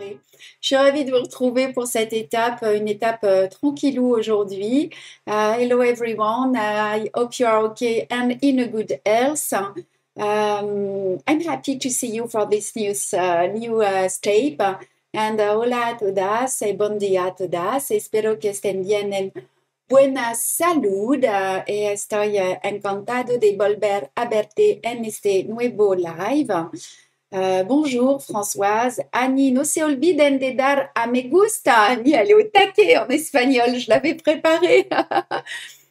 Je suis ravie de vous retrouver pour cette étape, une étape tranquillou aujourd'hui. Hello everyone, I hope you are okay and in a good health. I'm happy to see you for this new step. And hola a todas y buen día a todas. Espero que estén bien en buena salud. Estoy encantado de volver a verte en este nuevo live. Bonjour Françoise. Annie, no se olviden de dar a me gusta. Annie, elle est au taquet en espagnol, je l'avais préparé.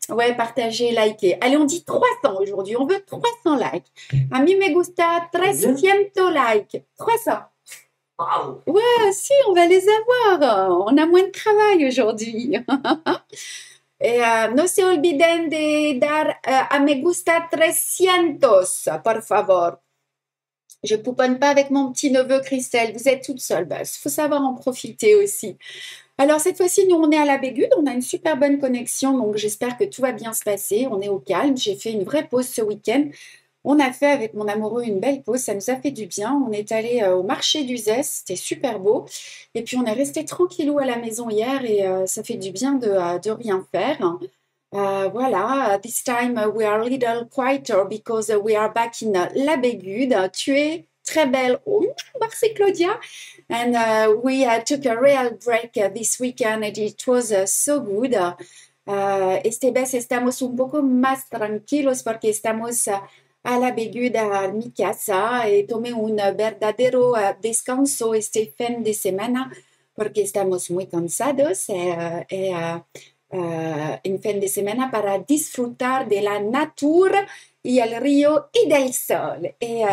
Ouais, partagez, likez. Allez, on dit 300 aujourd'hui, on veut 300 likes. A mí me gusta 300 likes. 300. Wow. Ouais, si, on va les avoir. On a moins de travail aujourd'hui. No se olviden de dar a me gusta 300, por favor. Je pouponne pas avec mon petit neveu Christelle, vous êtes toute seule, il faut savoir en profiter aussi. Alors cette fois-ci, nous on est à la Bégude, on a une super bonne connexion, donc j'espère que tout va bien se passer, on est au calme, j'ai fait une vraie pause ce week-end. On a fait avec mon amoureux une belle pause, ça nous a fait du bien, on est allé au marché d'Uzès, c'était super beau, et puis on est resté tranquillou à la maison hier et ça fait du bien de rien faire. Voilà, this time we are a little quieter because we are back in La Bégude. Tu es très belle. Oh, merci Claudia. And we took a real break this weekend and it was so good. Esta vez estamos un poco más tranquilos porque estamos a La Bégude, a mi casa, y tomé un verdadero descanso este fin de semana porque estamos muy cansados un fin de semana para disfrutar de la nature y el río y del sol. Et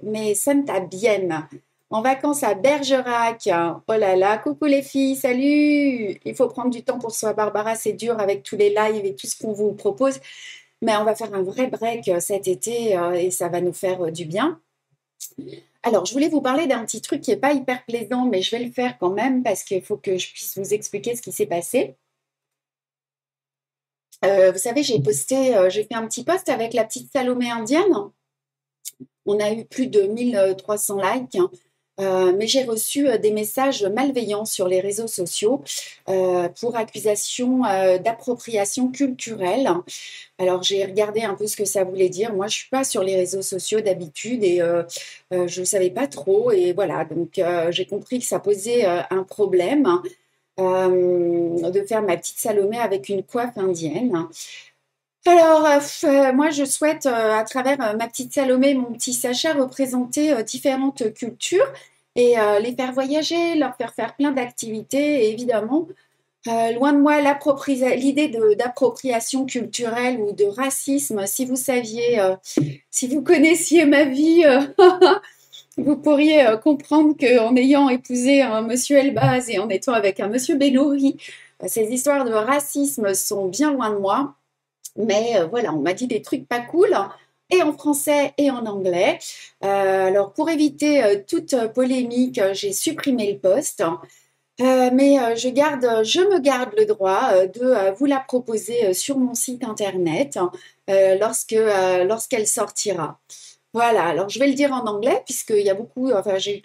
me sienta bien. En vacances à Bergerac. Oh là là, coucou les filles, salut! Il faut prendre du temps pour soi, Barbara, c'est dur avec tous les lives et tout ce qu'on vous propose. Mais on va faire un vrai break cet été et ça va nous faire du bien. Alors, je voulais vous parler d'un petit truc qui n'est pas hyper plaisant, mais je vais le faire quand même parce qu'il faut que je puisse vous expliquer ce qui s'est passé. Vous savez, j'ai fait un petit post avec la petite Salomé indienne. On a eu plus de 1300 likes, mais j'ai reçu des messages malveillants sur les réseaux sociaux pour accusation d'appropriation culturelle. Alors, j'ai regardé un peu ce que ça voulait dire. Moi, je ne suis pas sur les réseaux sociaux d'habitude et je ne savais pas trop. Et voilà, donc j'ai compris que ça posait un problème. De faire ma petite Salomé avec une coiffe indienne. Alors, moi, je souhaite, à travers ma petite Salomé et mon petit Sacha, représenter différentes cultures et les faire voyager, leur faire faire plein d'activités. Et évidemment, loin de moi l'idée d'appropriation culturelle ou de racisme. Si vous saviez, si vous connaissiez ma vie... Vous pourriez comprendre qu'en ayant épousé un monsieur Elbaz et en étant avec un monsieur Bellouri, ces histoires de racisme sont bien loin de moi. Mais voilà, on m'a dit des trucs pas cool, et en français et en anglais. Alors, pour éviter toute polémique, j'ai supprimé le post. Mais je me garde le droit de vous la proposer sur mon site internet lorsqu'elle sortira. Voilà, alors je vais le dire en anglais puisqu'il y a beaucoup, enfin j'ai eu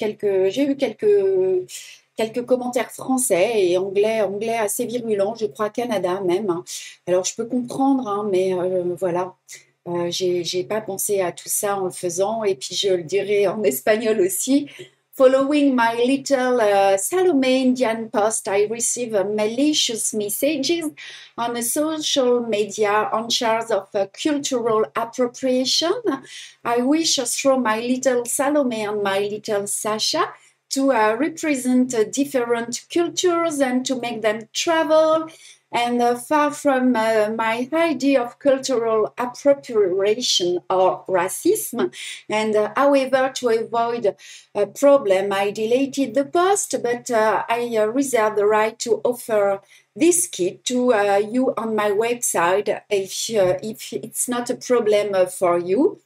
quelques commentaires français et anglais assez virulents, je crois Canada même. Alors je peux comprendre, hein, mais voilà, j'ai pas pensé à tout ça en le faisant et puis je le dirai en espagnol aussi. Following my little Salome Indian post, I receive malicious messages on the social media on charge of cultural appropriation. I wish through my little Salome and my little Sasha to represent different cultures and to make them travel. And far from my idea of cultural appropriation or racism, and however, to avoid a problem, I deleted the post, but I reserve the right to offer this kit to you on my website if it's not a problem for you.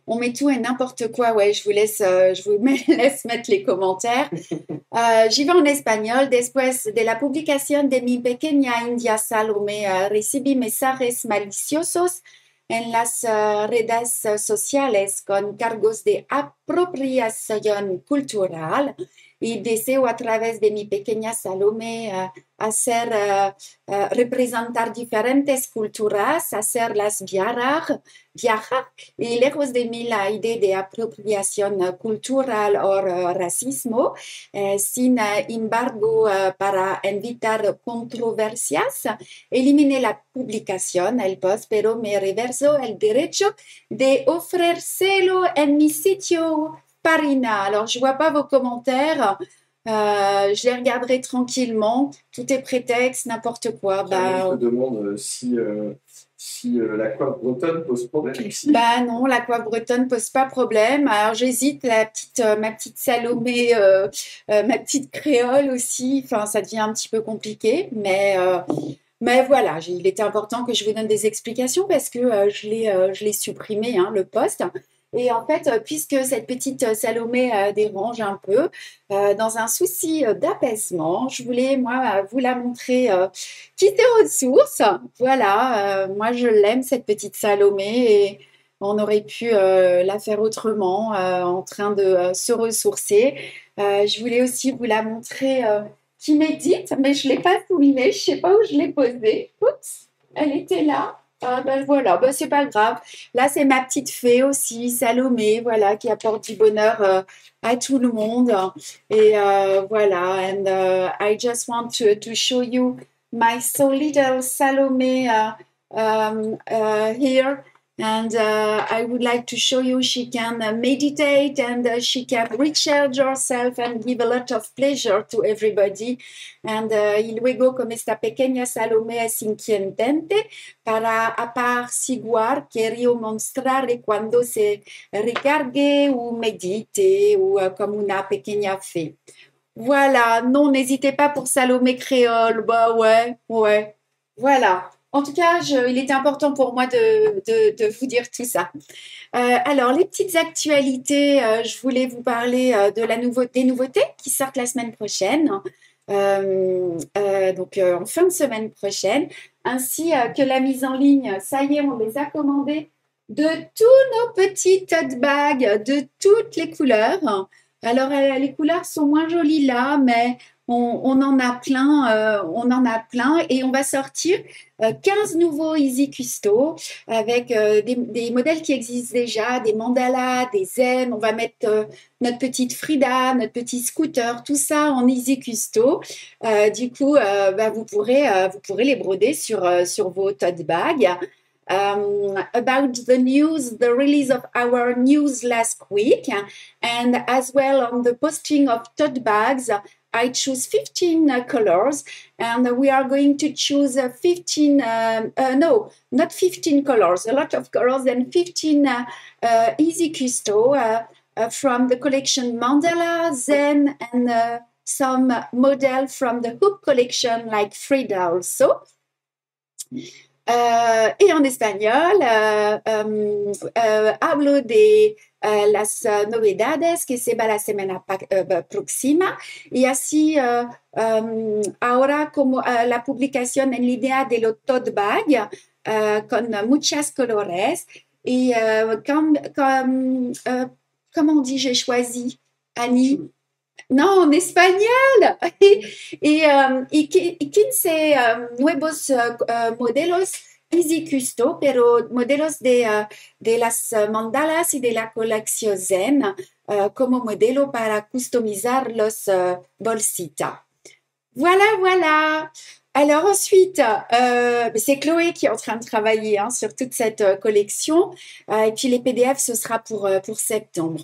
On met tout et n'importe quoi, ouais, je vous laisse laisse mettre les commentaires. J'y vais en espagnol. Después de la publicación de mi pequeña India Salome, recibí mensajes maliciosos en las redes sociales con cargos de apropiación cultural y deseo a través de mi pequeña Salomé hacer, representar diferentes culturas, hacerlas viajar, y lejos de mí la idea de apropiación cultural o racismo, sin embargo, para evitar controversias, eliminé la publicación, el post, pero me reverso el derecho de ofrecérselo en mi sitio Parina. Alors, je ne vois pas vos commentaires. Je les regarderai tranquillement. Tout est prétexte, n'importe quoi. Je me demande si la coiffe bretonne pose problème aussi. Bah non, la coiffe bretonne pose pas problème. Alors j'hésite, ma petite Salomé, ma petite créole aussi. Enfin, ça devient un petit peu compliqué, mais voilà, il était important que je vous donne des explications parce que je l'ai supprimé, hein, le post. Et en fait, puisque cette petite Salomé dérange un peu, dans un souci d'apaisement, je voulais, moi, vous la montrer qui est ressource. Voilà, moi, je l'aime, cette petite Salomé, et on aurait pu la faire autrement, en train de se ressourcer. Je voulais aussi vous la montrer qui médite, mais je ne l'ai pas soulignée, je ne sais pas où je l'ai posée. Oups, elle était là. Ah ben voilà, ben c'est pas grave. Là, c'est ma petite fée aussi, Salomé, voilà, qui apporte du bonheur à tout le monde. Et voilà, and I just want to show you my so little Salomé here. And I would like to show you she can meditate and she can recharge herself and give a lot of pleasure to everybody. And y luego con esta pequeña Salomé es inquietante para apaciguar, quería mostrarle cuando se recargue ou médite ou comme una pequeña fée. Voilà, non, n'hésitez pas pour Salomé créole. Bah ouais, voilà. En tout cas, il était important pour moi de vous dire tout ça. Alors, les petites actualités, je voulais vous parler des nouveautés qui sortent la semaine prochaine, donc en fin de semaine prochaine, ainsi que la mise en ligne. Ça y est, on les a commandées de tous nos petits tote bags, de toutes les couleurs. Alors, les couleurs sont moins jolies là, mais on en a plein, et on va sortir 15 nouveaux Easy Custo avec des modèles qui existent déjà, des mandalas, des zen. On va mettre notre petite Frida, notre petit scooter, tout ça en Easy Custo. Du coup, vous pourrez les broder sur vos tote bags. About the news, the release of our news last week, and as well on the posting of tote bags, I choose 15 colors, and we are going to choose 15, no, not 15 colors, a lot of colors, and 15 Easy Custo from the collection Mandala, Zen, and some model from the Hoop collection like Frida also. Et en espagnol, hablo de las novedades que se va la semana próxima, y así ahora como la publicación en línea de los tote bag con muchas colores, y comment on dit j'ai choisi, Annie? No, en español. Y 15 nuevos modelos Easy Custo, pero modelos de las mandalas y de la colección Zen como modelo para customizar los bolsitas. Voilà. Alors ensuite, c'est Chloé qui est en train de travailler sur toute cette collection. Et puis les PDF, ce sera pour septembre.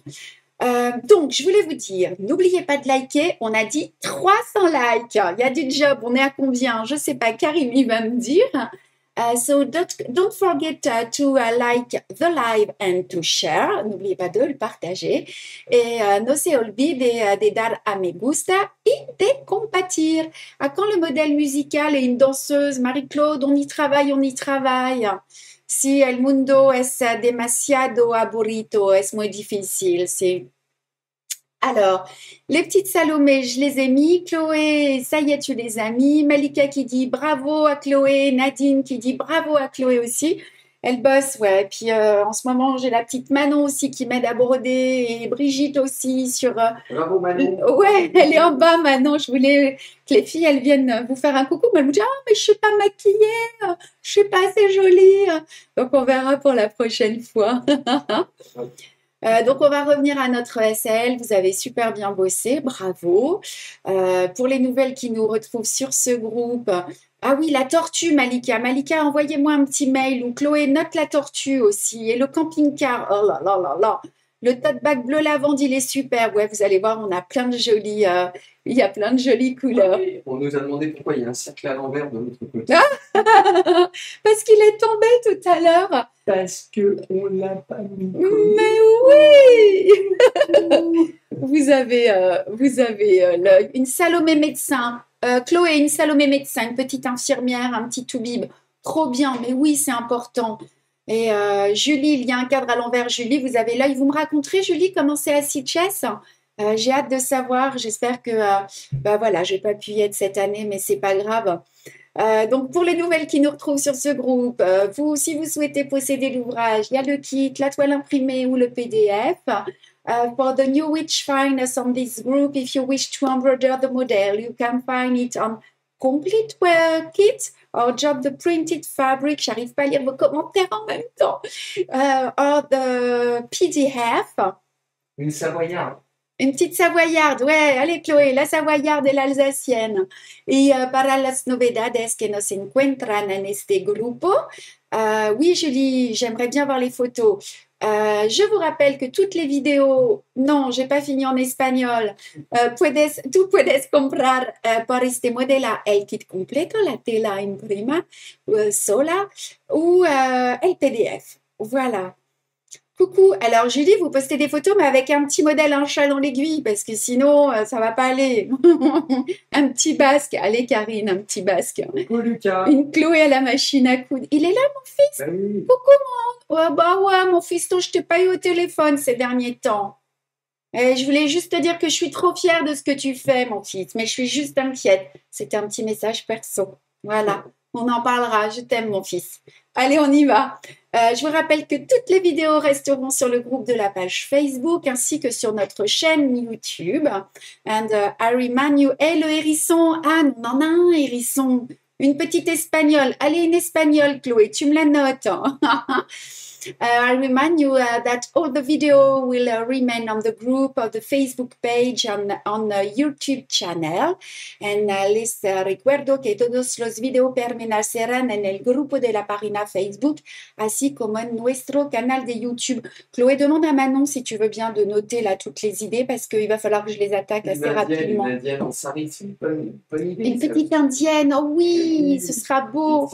Donc, je voulais vous dire, n'oubliez pas de liker. On a dit 300 likes. Il y a du job. On est à combien? Je ne sais pas. Karim, il va me dire. So don't forget to like the live and to share. N'oubliez pas de le partager. Et no se olvide de dar a me gusta y de compartir. Quand le modèle musical est une danseuse, Marie-Claude, on y travaille. Si el mundo es demasiado aburrido, es muy difícil. Alors, les petites Salomé, je les ai mis. Chloé, ça y est, tu les as mis. Malika qui dit bravo à Chloé. Nadine qui dit bravo à Chloé aussi. Elle bosse, ouais. Et puis en ce moment, j'ai la petite Manon aussi qui m'aide à broder et Brigitte aussi sur. Bravo Manon. Ouais, elle est en bas, Manon. Je voulais que les filles, elles viennent vous faire un coucou. Mais elle me dit, ah, mais je suis pas maquillée, je suis pas assez jolie. Donc on verra pour la prochaine fois. Donc, on va revenir à notre SL. Vous avez super bien bossé, bravo. Pour les nouvelles qui nous retrouvent sur ce groupe, ah oui, la tortue, Malika. Malika, envoyez-moi un petit mail ou Chloé, note la tortue aussi. Et le camping-car, oh là là là là. Le tote bag bleu lavande, il est super. Ouais, vous allez voir, on a plein de jolies, il y a plein de jolies couleurs. Oui, on nous a demandé pourquoi il y a un cercle à l'envers de l'autre côté. Parce qu'il est tombé tout à l'heure. Parce qu'on l'a pas mis. Mais oui. Vous avez une Salomé médecin, Chloé, une Salomé médecin, une petite infirmière, un petit toubib. Trop bien, mais oui, c'est important. Et Julie, il y a un cadre à l'envers. Julie, vous avez l'œil. Vous me raconterez, Julie, comment c'est à Sitges? J'ai hâte de savoir. J'espère que, voilà, je n'ai pas pu y être cette année, mais c'est pas grave. Donc, pour les nouvelles qui nous retrouvent sur ce groupe, vous, si vous souhaitez posséder l'ouvrage, il y a le kit, la toile imprimée ou le PDF. For the new witch finders on this group, if you wish to embroider the model, you can find it on complete wear kit or just the printed fabric. J'arrive pas à lire vos commentaires en même temps. Or the PDF. Une savoyarde. Une petite savoyarde, ouais, allez Chloé, la savoyarde et l'alsacienne. Y para las novedades que nos encuentran en este grupo. Oui, Julie, j'aimerais bien voir les photos. Je vous rappelle que toutes les vidéos, non, j'ai pas fini en espagnol. Tú puedes comprar por este modelo el kit completo, la tela imprima sola ou el PDF. Voilà. Coucou, alors Julie, vous postez des photos, mais avec un petit modèle, un chat dans l'aiguille, parce que sinon, ça va pas aller. Un petit basque, allez Karine, un petit basque. Coucou Lucas. Une Chloé à la machine à coudre. Il est là, mon fils? Ben oui. Coucou, mon... Oh, bah ouais, mon fiston, je t'ai pas eu au téléphone ces derniers temps. Et je voulais juste te dire que je suis trop fière de ce que tu fais, mon fils, mais je suis juste inquiète. C'était un petit message perso. Voilà, on en parlera. Je t'aime, mon fils. Allez, on y va. Je vous rappelle que toutes les vidéos resteront sur le groupe de la page Facebook ainsi que sur notre chaîne YouTube. And I remind you, hey, le hérisson, Anne, on en a un hérisson, une petite espagnole. Allez, une espagnole, Chloé, tu me la notes. I remind you that all the video will remain on the group of the Facebook page on the YouTube channel. And les recuerdo que todos los videos permanecerán en el grupo de la página Facebook, así como en nuestro canal de YouTube. Chloé, demande à Manon si tu veux bien de noter là toutes les idées parce qu'il va falloir que je les attaque assez rapidement. Une indienne en sari, c'est une bonne idée. Une petite indienne, oh oui, ce sera beau.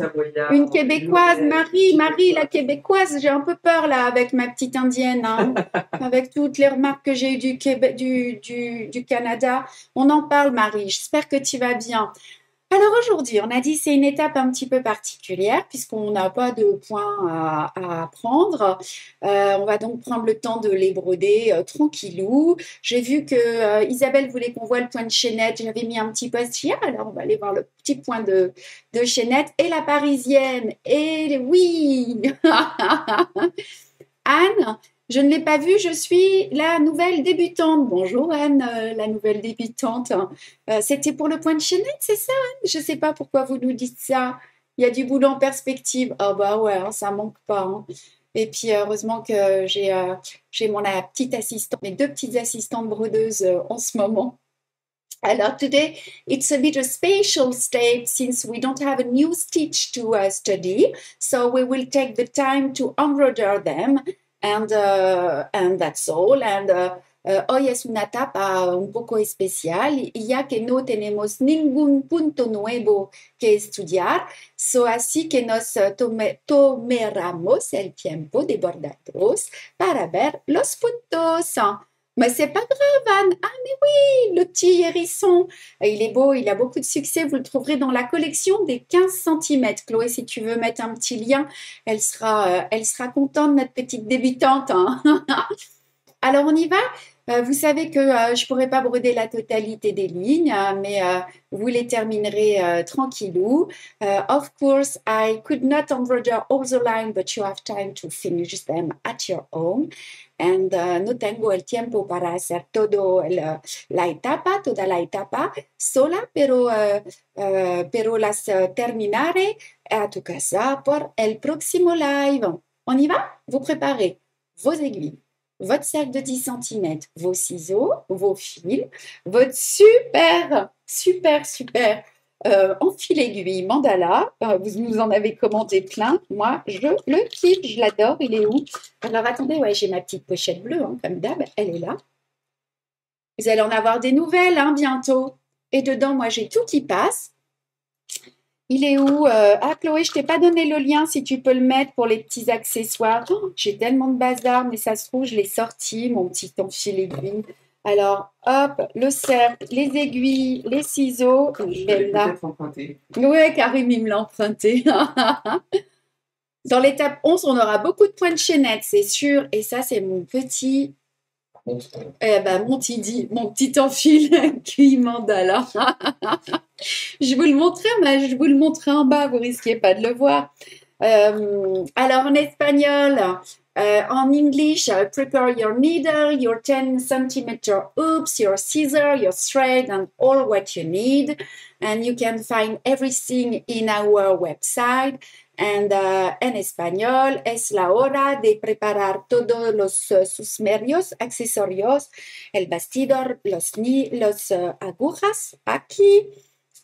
Une québécoise, Marie, la québécoise, j'ai un peu peur là avec ma petite indienne, hein, avec toutes les remarques que j'ai eues du Québec, du Canada. On en parle, Marie, j'espère que tu vas bien. Alors aujourd'hui, on a dit c'est une étape un petit peu particulière puisqu'on n'a pas de points à apprendre. On va donc prendre le temps de les broder tranquillou. J'ai vu que Isabelle voulait qu'on voit le point de chaînette. J'avais mis un petit post hier, alors on va aller voir le petit point de chaînette. Et la parisienne, et oui Anne, je ne l'ai pas vue, je suis la nouvelle débutante. Bonjour Anne, la nouvelle débutante. C'était pour le point de chaînette, c'est ça Anne? Je ne sais pas pourquoi vous nous dites ça. Il y a du boulot en perspective. Ah bah ouais, hein, ça manque pas. Hein. Et puis heureusement que j'ai mon petite assistante, mes deux petites assistantes brodeuses en ce moment. Alors, today it's a bit of special state since we don't have a new stitch to study. So we will take the time to embroider them. And that's all. And hoy es una etapa un poco especial, ya que no tenemos ningún punto nuevo que estudiar, so así que nos tomeramos el tiempo de bordados para ver los puntos. Mais c'est pas grave, Anne. Ah, mais oui, le petit hérisson. Il est beau, il a beaucoup de succès. Vous le trouverez dans la collection des 15 cm. Chloé, si tu veux mettre un petit lien, elle sera contente, notre petite débutante. Hein. Alors, on y va. Vous savez que je pourrais pas broder la totalité des lignes, mais vous les terminerez tranquillou. Of course, I could not embroider all the lines, but you have time to finish them at your home. And no tengo el tiempo para hacer toda la etapa sola, pero las terminaré a tu casa por el próximo live. On y va? Vous préparez vos aiguilles, votre cercle de 10 cm, vos ciseaux, vos fils, votre super enfil aiguille mandala. Vous nous en avez commenté plein. Moi, je le kiffe, je l'adore. Il est où? Alors, attendez, ouais, j'ai ma petite pochette bleue, hein, comme d'hab. Elle est là. Vous allez en avoir des nouvelles hein, bientôt. Et dedans, moi, j'ai tout qui passe. Il est où? Ah, Chloé, je t'ai pas donné le lien si tu peux le mettre pour les petits accessoires. Oh, j'ai tellement de bazar, mais ça se trouve, je l'ai sorti, mon petit enfil aiguille. Alors, hop, le cercle, les aiguilles, les ciseaux. Je vais peut-être emprunter. Ouais, Karim, il me l'a emprunté. Dans l'étape 11, on aura beaucoup de points de chaînette, c'est sûr. Et ça, c'est mon petit... mon petit enfil aiguille mandala. Je vous le montrais, mais je vous le montrais en bas, vous risquez pas de le voir. Alors en espagnol, en English, prepare your needle, your 10 cm hoops, your scissor, your thread, and all what you need. And you can find everything in our website. And en español, es la hora de preparar todos los susmerios, accesorios, el bastidor, los agujas, aquí.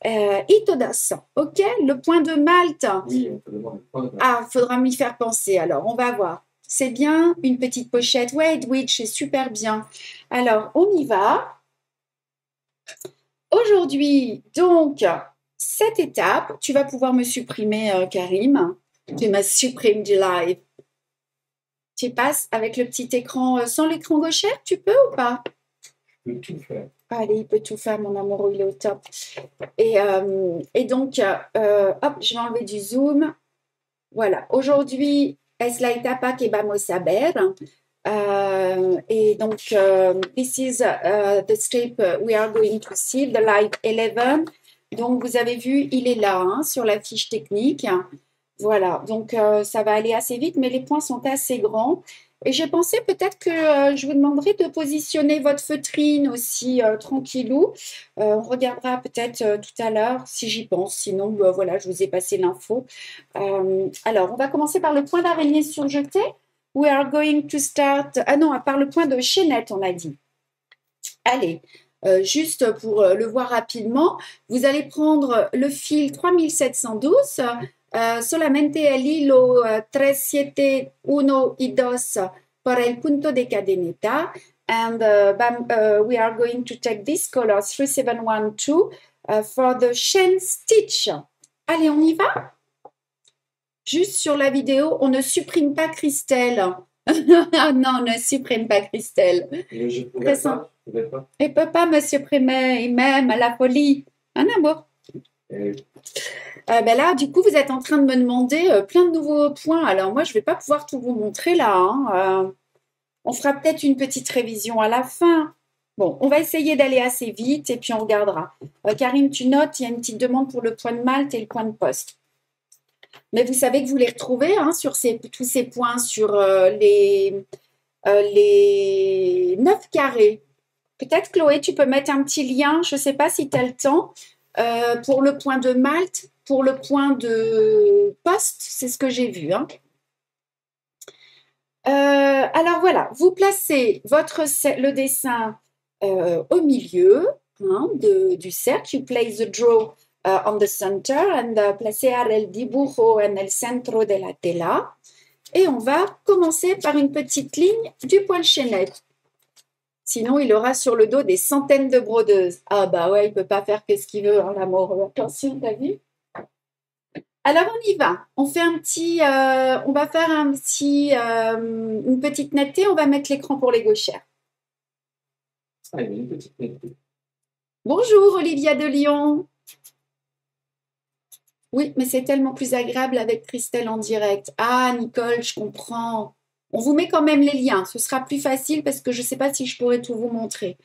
Y todas, ok? Le point de Malte. Oui, on peut demander le point de Malte. Ah, faudra m'y faire penser. Alors, on va voir. C'est bien, une petite pochette. Ouais, Edwidge, c'est super bien. Alors, on y va. Aujourd'hui, donc, cette étape, tu vas pouvoir me supprimer, Karim. Tu m'as supprimé du live. Tu passes avec le petit écran, sans l'écran gauchère, tu peux ou pas? Je peux tout faire. Allez, il peut tout faire, mon amour, il est au top. Et donc, hop, je vais enlever du zoom. Voilà, aujourd'hui, es la etapa que vamos a ver. Et donc, this is the step we are going to see, the live 11. Donc, vous avez vu, il est là, hein, sur la fiche technique. Voilà, donc ça va aller assez vite, mais les points sont assez grands. Et j'ai pensé peut-être que je vous demanderai de positionner votre feutrine aussi tranquillou. On regardera peut-être tout à l'heure si j'y pense. Sinon, voilà, je vous ai passé l'info. Alors, on va commencer par le point d'araignée surjeté. We are going to start... Ah non, par le point de chaînette, on a dit. Allez, juste pour le voir rapidement, vous allez prendre le fil 3712... solamente el hilo 371 y 2 por el punto de cadeneta, and we are going to take this color 3712 for the chain stitch. Allez, on y va? Juste sur la vidéo, on ne supprime pas Christelle. Non, on ne supprime pas Christelle. Je pourrais pas. Elle ne peut pas me supprimer, même à la folie. Un amour. Ben là, du coup, vous êtes en train de me demander plein de nouveaux points. Alors, moi, je ne vais pas pouvoir tout vous montrer là. Hein. On fera peut-être une petite révision à la fin. Bon, on va essayer d'aller assez vite et puis on regardera. Karim, tu notes, il y a une petite demande pour le point de Malte et le point de poste. Mais vous savez que vous les retrouvez hein, sur tous ces points, sur les 9 carrés. Peut-être, Chloé, tu peux mettre un petit lien. Je ne sais pas si tu as le temps. Pour le point de Malte, pour le point de poste, c'est ce que j'ai vu. Hein. Alors voilà, vous placez le dessin au milieu hein, du cercle. You place the draw on the center and placez el dibujo en el centro de la tela. Et on va commencer par une petite ligne du point de chaînette. Sinon, il aura sur le dos des centaines de brodeuses. Ah bah ouais, il ne peut pas faire que ce qu'il veut, hein, l'amour. Attention, t'as vu? Alors, on y va. On fait on va faire une petite netteté. On va mettre l'écran pour les gauchères. Ah, une petite netteté. Bonjour, Olivia de Lyon. Oui, mais c'est tellement plus agréable avec Christelle en direct. Ah, Nicole, je comprends. On vous met quand même les liens. Ce sera plus facile parce que je ne sais pas si je pourrais tout vous montrer.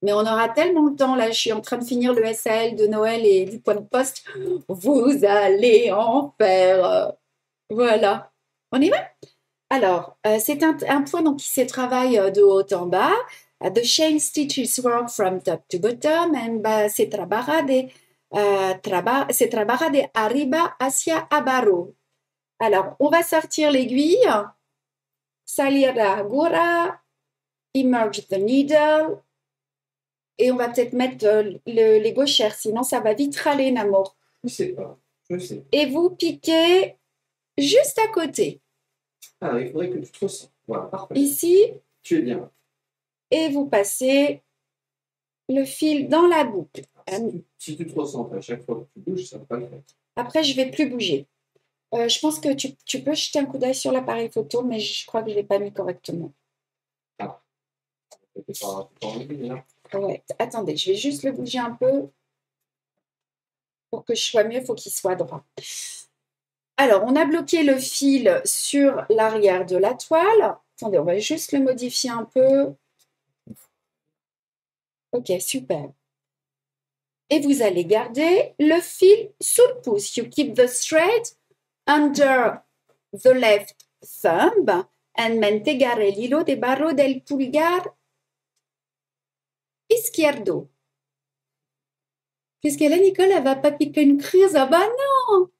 Mais on aura tellement le temps. Là, je suis en train de finir le SAL de Noël et du point de poste. Vous allez en faire. Voilà. On y va? Alors, c'est un point donc, qui se travaille de haut en bas. The chain stitches work from top to bottom and se trabaja de arriba hacia abajo. Alors, on va sortir l'aiguille, salir la aguja, emerge the needle, et on va peut-être mettre les gauchères, sinon ça va vite râler, Namor. Je sais pas, je sais. Et vous piquez juste à côté. Ah, il faudrait que tu te ressens. Voilà, parfait. Ici. Tu es bien. Et vous passez le fil dans la boucle. Si tu te ressens à chaque fois que tu bouges, ça ne va pas le faire. Après, je ne vais plus bouger. Je pense que tu peux jeter un coup d'œil sur l'appareil photo, mais je crois que je ne l'ai pas mis correctement. Ah. Ouais. Attendez, je vais juste le bouger un peu. Pour que je sois mieux, il faut qu'il soit droit. Alors, on a bloqué le fil sur l'arrière de la toile. Attendez, on va juste le modifier un peu. Ok, super. Et vous allez garder le fil sous le pouce. You keep the thread under the left thumb and mantegare el hilo debajo del pulgar izquierdo. Qu'est-ce qu'elle a, Nicole? Elle va pas piquer une crise? Ah bah non!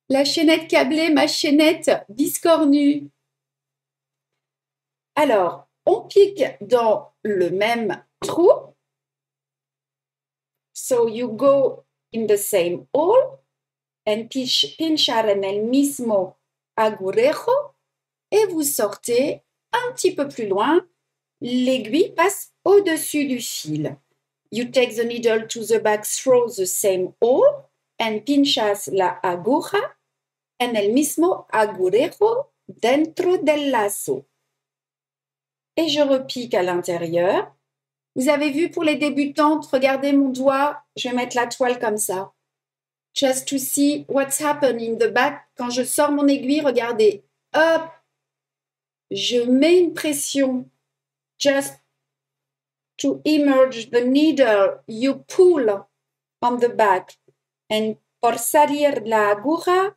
La chaînette câblée, ma chaînette biscornue. Alors, on pique dans le même trou. So you go in the same hole and pinchar en el mismo agujejo et vous sortez un petit peu plus loin. L'aiguille passe au-dessus du fil. You take the needle to the back through the same hole and pinchas la aguja en el mismo agujejo dentro del lazo. Et je repique à l'intérieur. Vous avez vu pour les débutantes, regardez mon doigt, je vais mettre la toile comme ça. Just to see what's happened in the back. Quand je sors mon aiguille, regardez, hop, je mets une pression. Just to emerge the needle, you pull on the back. And por salir la aguja,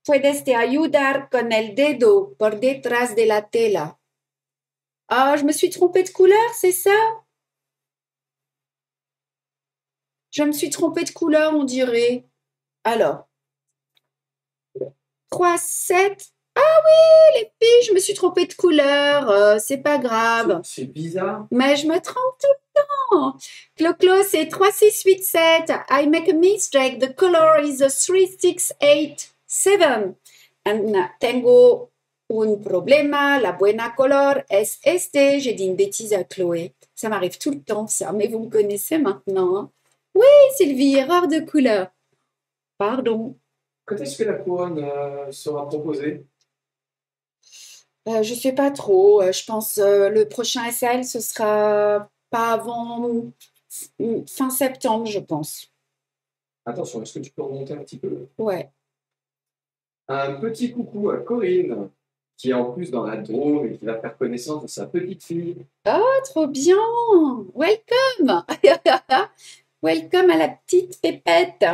puedes te ayudar con el dedo por detrás de la tela. Ah, je me suis trompée de couleur, c'est ça? Je me suis trompée de couleur, on dirait. Alors, 3, 7. Ah oui, les filles, je me suis trompée de couleur. C'est pas grave. C'est bizarre. Mais je me trompe tout le temps. Clo-Clo, c'est 3, 6, 8, 7. I make a mistake. The color is a 3, 6, 8, 7. And tengo un problema. La buena color es este. J'ai dit une bêtise à Chloé. Ça m'arrive tout le temps, ça. Mais vous me connaissez maintenant. Hein? Oui, Sylvie, erreur de couleur. Pardon. Quand est-ce que la couronne sera proposée? Je ne sais pas trop. Je pense le prochain SL, ce sera pas avant fin septembre, je pense. Attention, est-ce que tu peux remonter un petit peu? Ouais. Un petit coucou à Corinne, qui est en plus dans la Drôme et qui va faire connaissance de sa petite fille. Oh, trop bien! Welcome! Welcome à la petite pépette!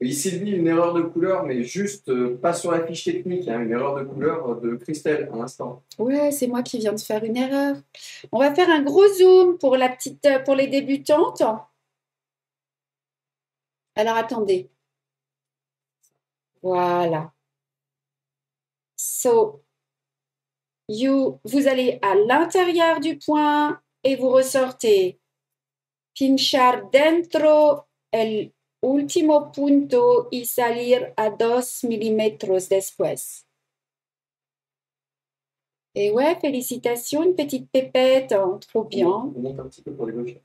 Et Sylvie, une erreur de couleur, mais juste pas sur la fiche technique, hein, une erreur de couleur de Christelle à l'instant. Ouais, c'est moi qui viens de faire une erreur. On va faire un gros zoom pour pour les débutantes. Alors attendez. Voilà. So, vous allez à l'intérieur du point et vous ressortez. Pinchar dentro el último punto y salir a 2 milímetros después. Et ouais, félicitations, une petite pépette, hein, trop bien. Remonte un petit peu pour les gauchères.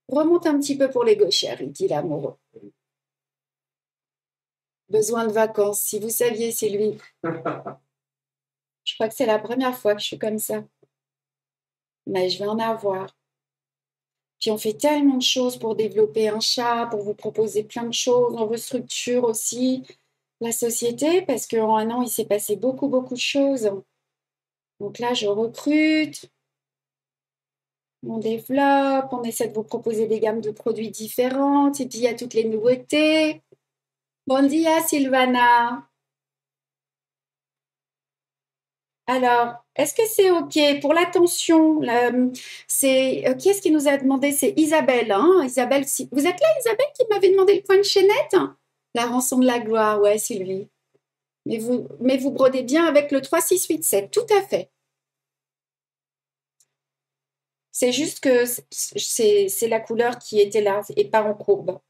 Remonte un petit peu pour les gauchères, il dit l'amoureux. Besoin de vacances, si vous saviez, c'est lui. Je crois que c'est la première fois que je suis comme ça. Mais je vais en avoir. Puis on fait tellement de choses pour développer un chat, pour vous proposer plein de choses. On restructure aussi. la société parce qu'en un an, il s'est passé beaucoup, beaucoup de choses. Donc là, je recrute, on développe, on essaie de vous proposer des gammes de produits différentes. Et puis, il y a toutes les nouveautés. Bon dia, Sylvana. Alors, est-ce que c'est OK pour l'attention? C'est qui est-ce qui nous a demandé? C'est Isabelle, hein? Isabelle, vous êtes là, Isabelle, qui m'avait demandé le point de chaînette? La rançon de la gloire, ouais, Sylvie. Mais vous brodez bien avec le 3, 6, 8, 7, tout à fait. C'est juste que c'est la couleur qui était là et pas en courbe.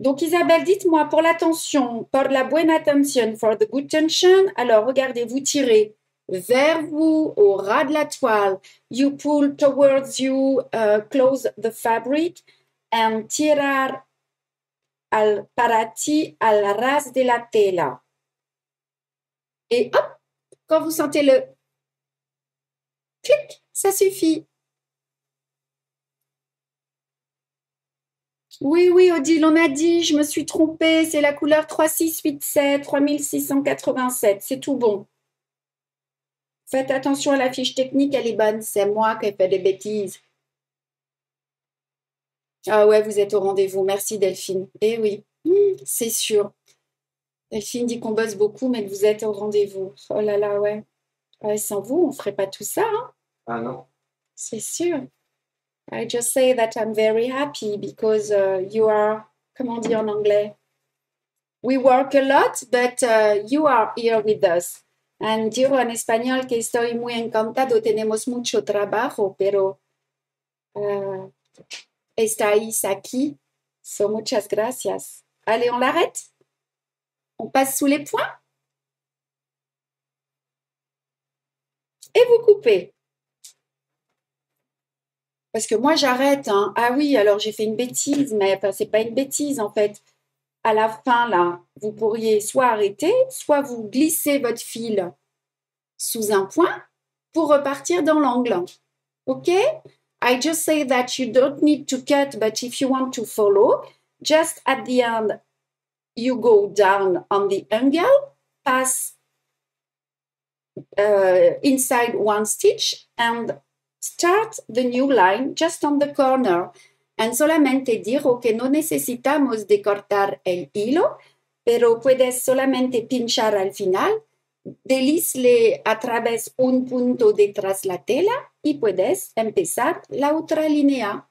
Donc, Isabelle, dites-moi, pour l'attention, pour la buena attention, for the good tension, alors regardez, vous tirez vers vous, au ras de la toile. You pull towards you, close the fabric, and tirar para ti al ras de la tela. Et hop, quand vous sentez le clic, ça suffit. Oui, oui, Odile, on a dit, je me suis trompée, c'est la couleur 3687, 3687, c'est tout bon. Faites attention à la fiche technique, elle est bonne, c'est moi qui ai fait des bêtises. Ah ouais, vous êtes au rendez-vous, merci Delphine. Eh oui, c'est sûr. Delphine dit qu'on bosse beaucoup, mais que vous êtes au rendez-vous. Oh là là, ouais. Ouais, sans vous, on ne ferait pas tout ça, hein? Ah non. C'est sûr. I just say that I'm very happy because you are, comment on dit en anglais? We work a lot, but you are here with us. And digo en español que estoy muy encantado, tenemos mucho trabajo, pero estáis aquí. So muchas gracias. Allez, on l'arrête? On passe sous les points? Et vous coupez. Parce que moi, j'arrête. Hein. Ah oui, alors j'ai fait une bêtise, mais enfin, c'est pas une bêtise en fait. À la fin, là, vous pourriez soit arrêter, soit vous glissez votre fil sous un point pour repartir dans l'angle. OK? I just say that you don't need to cut, but if you want to follow, just at the end, you go down on the angle, pass inside one stitch, and start the new line just on the corner. And solamente digo que no necesitamos de cortar el hilo, pero puedes solamente pinchar al final, deslizle a través un punto detrás la tela y puedes empezar la otra línea.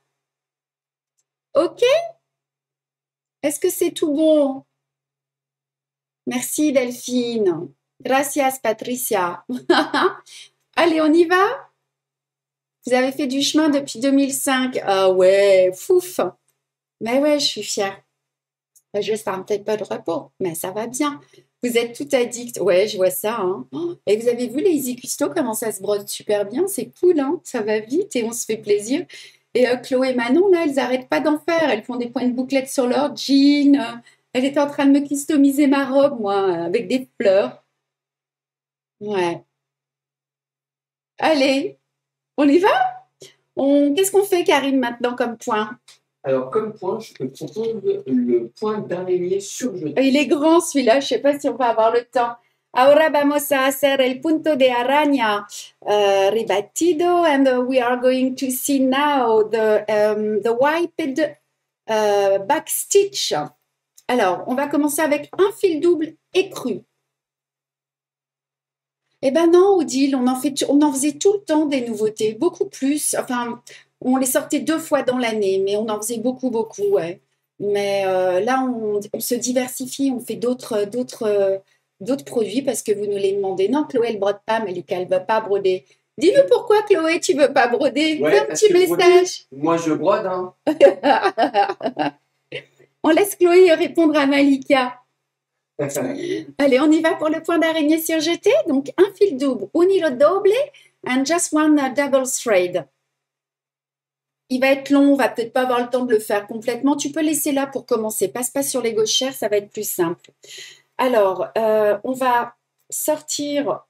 OK? Est-ce que c'est tout bon? Merci Delphine. Gracias Patricia. Allez, on y va? Vous avez fait du chemin depuis 2005. Ah ouais, fouf. Mais ouais, je suis fière. Juste un petit peu de repos, mais ça va bien. Vous êtes tout addict. Ouais, je vois ça. Hein. Et vous avez vu les Easy Custo, comment ça se brode super bien. C'est cool, hein. Ça va vite et on se fait plaisir. Et Chloé et Manon, là, elles n'arrêtent pas d'en faire. Elles font des points de bouclette sur leur jean. Elle était en train de me customiser ma robe, moi, avec des fleurs. Ouais. Allez, on y va? Qu'est-ce qu'on fait, Karine, maintenant, comme point? Alors, comme point, je te propose le point d'araignée surjeté. Il est grand, celui-là. Je ne sais pas si on va avoir le temps. Ahora vamos a hacer el punto de araña rebatido, and we are going to see now the wiped back stitch. Alors, on va commencer avec un fil double écru. Eh ben non, Odile, on en faisait tout le temps des nouveautés, beaucoup plus. Enfin, on les sortait 2 fois dans l'année, mais on en faisait beaucoup, beaucoup, ouais. Mais là, on se diversifie, on fait d'autres produits parce que vous nous les demandez. Non, Chloé, elle brode pas, Malika, elle ne veut pas broder. Dis-nous pourquoi, Chloé, tu ne veux pas broder. Ouais, fais un petit message. Moi, je brode, hein. On laisse Chloé répondre à Malika. Allez, on y va pour le point d'araignée surjeté. Donc, un fil double, un hilo doble, and just one double thread. Il va être long, on va peut-être pas avoir le temps de le faire complètement. Tu peux laisser là pour commencer. Passe pas sur les gauchères, ça va être plus simple. Alors, on va sortir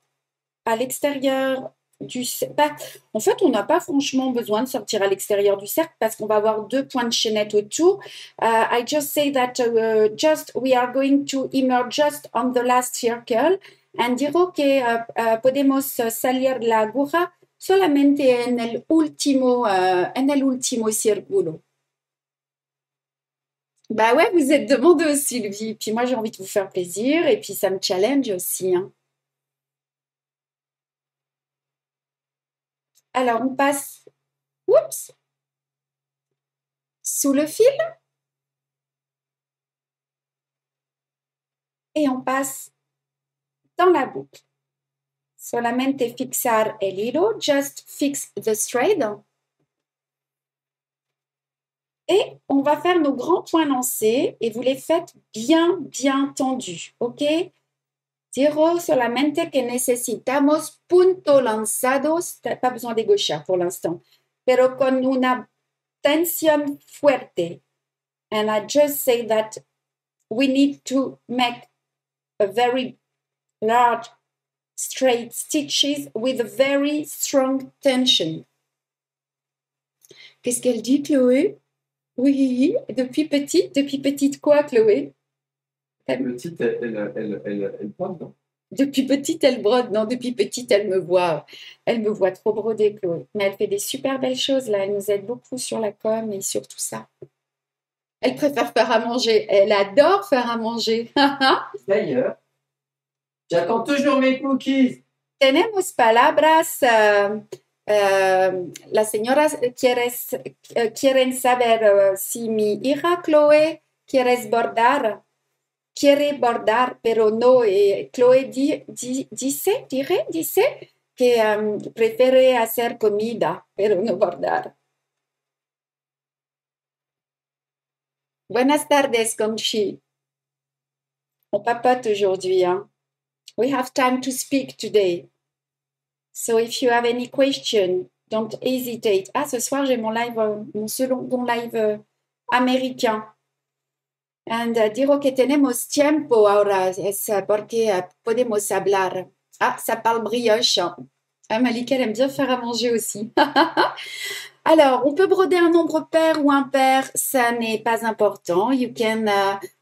à l'extérieur En fait, on n'a pas franchement besoin de sortir à l'extérieur du cercle parce qu'on va avoir 2 points de chaînette autour. I just say that we are going to emerge just on the last circle and dirò que podemos salir la aguja solamente en el último círculo. Bah ouais, vous êtes demandeuse, Sylvie. Puis moi, j'ai envie de vous faire plaisir et puis ça me challenge aussi, hein. Alors, on passe oups, sous le fil et on passe dans la boucle. Solamente fixar el hilo, just fix the thread. Et on va faire nos grands points lancés et vous les faites bien, bien tendus, ok? Digo solamente que necesitamos puntos lanzados, pas besoin des gauchères pour l'instant, pero con una tensión fuerte. And I just say that we need to make a very large straight stitches with a very strong tension. Qu'est-ce qu'elle dit, Chloé? Oui, depuis petite quoi, Chloé? Petite, elle brode, non? Depuis petite, elle brode. Non, depuis petite, elle me voit trop broder, Chloé. Mais elle fait des super belles choses, là. Elle nous aide beaucoup sur la com et sur tout ça. Elle préfère faire à manger. Elle adore faire à manger. D'ailleurs, j'attends toujours mes cookies. Tenemos palabras. La señora quieren saber si mi hija Chloé quiere bordar, pero no. Chloé dice que prefiere hacer comida, pero no bordar. Buenas tardes, Conchi. On papote aujourd'hui, hein. We have time to speak today. So if you have any question, don't hesitate. Ah, ce soir, j'ai mon second live américain. And digo que tenemos tiempo ahora, es porque podemos hablar. Ah, ça parle brioche. Ah, Malika, elle aime bien faire à manger aussi. Alors, on peut broder un nombre pair ou impair, ça n'est pas important. You can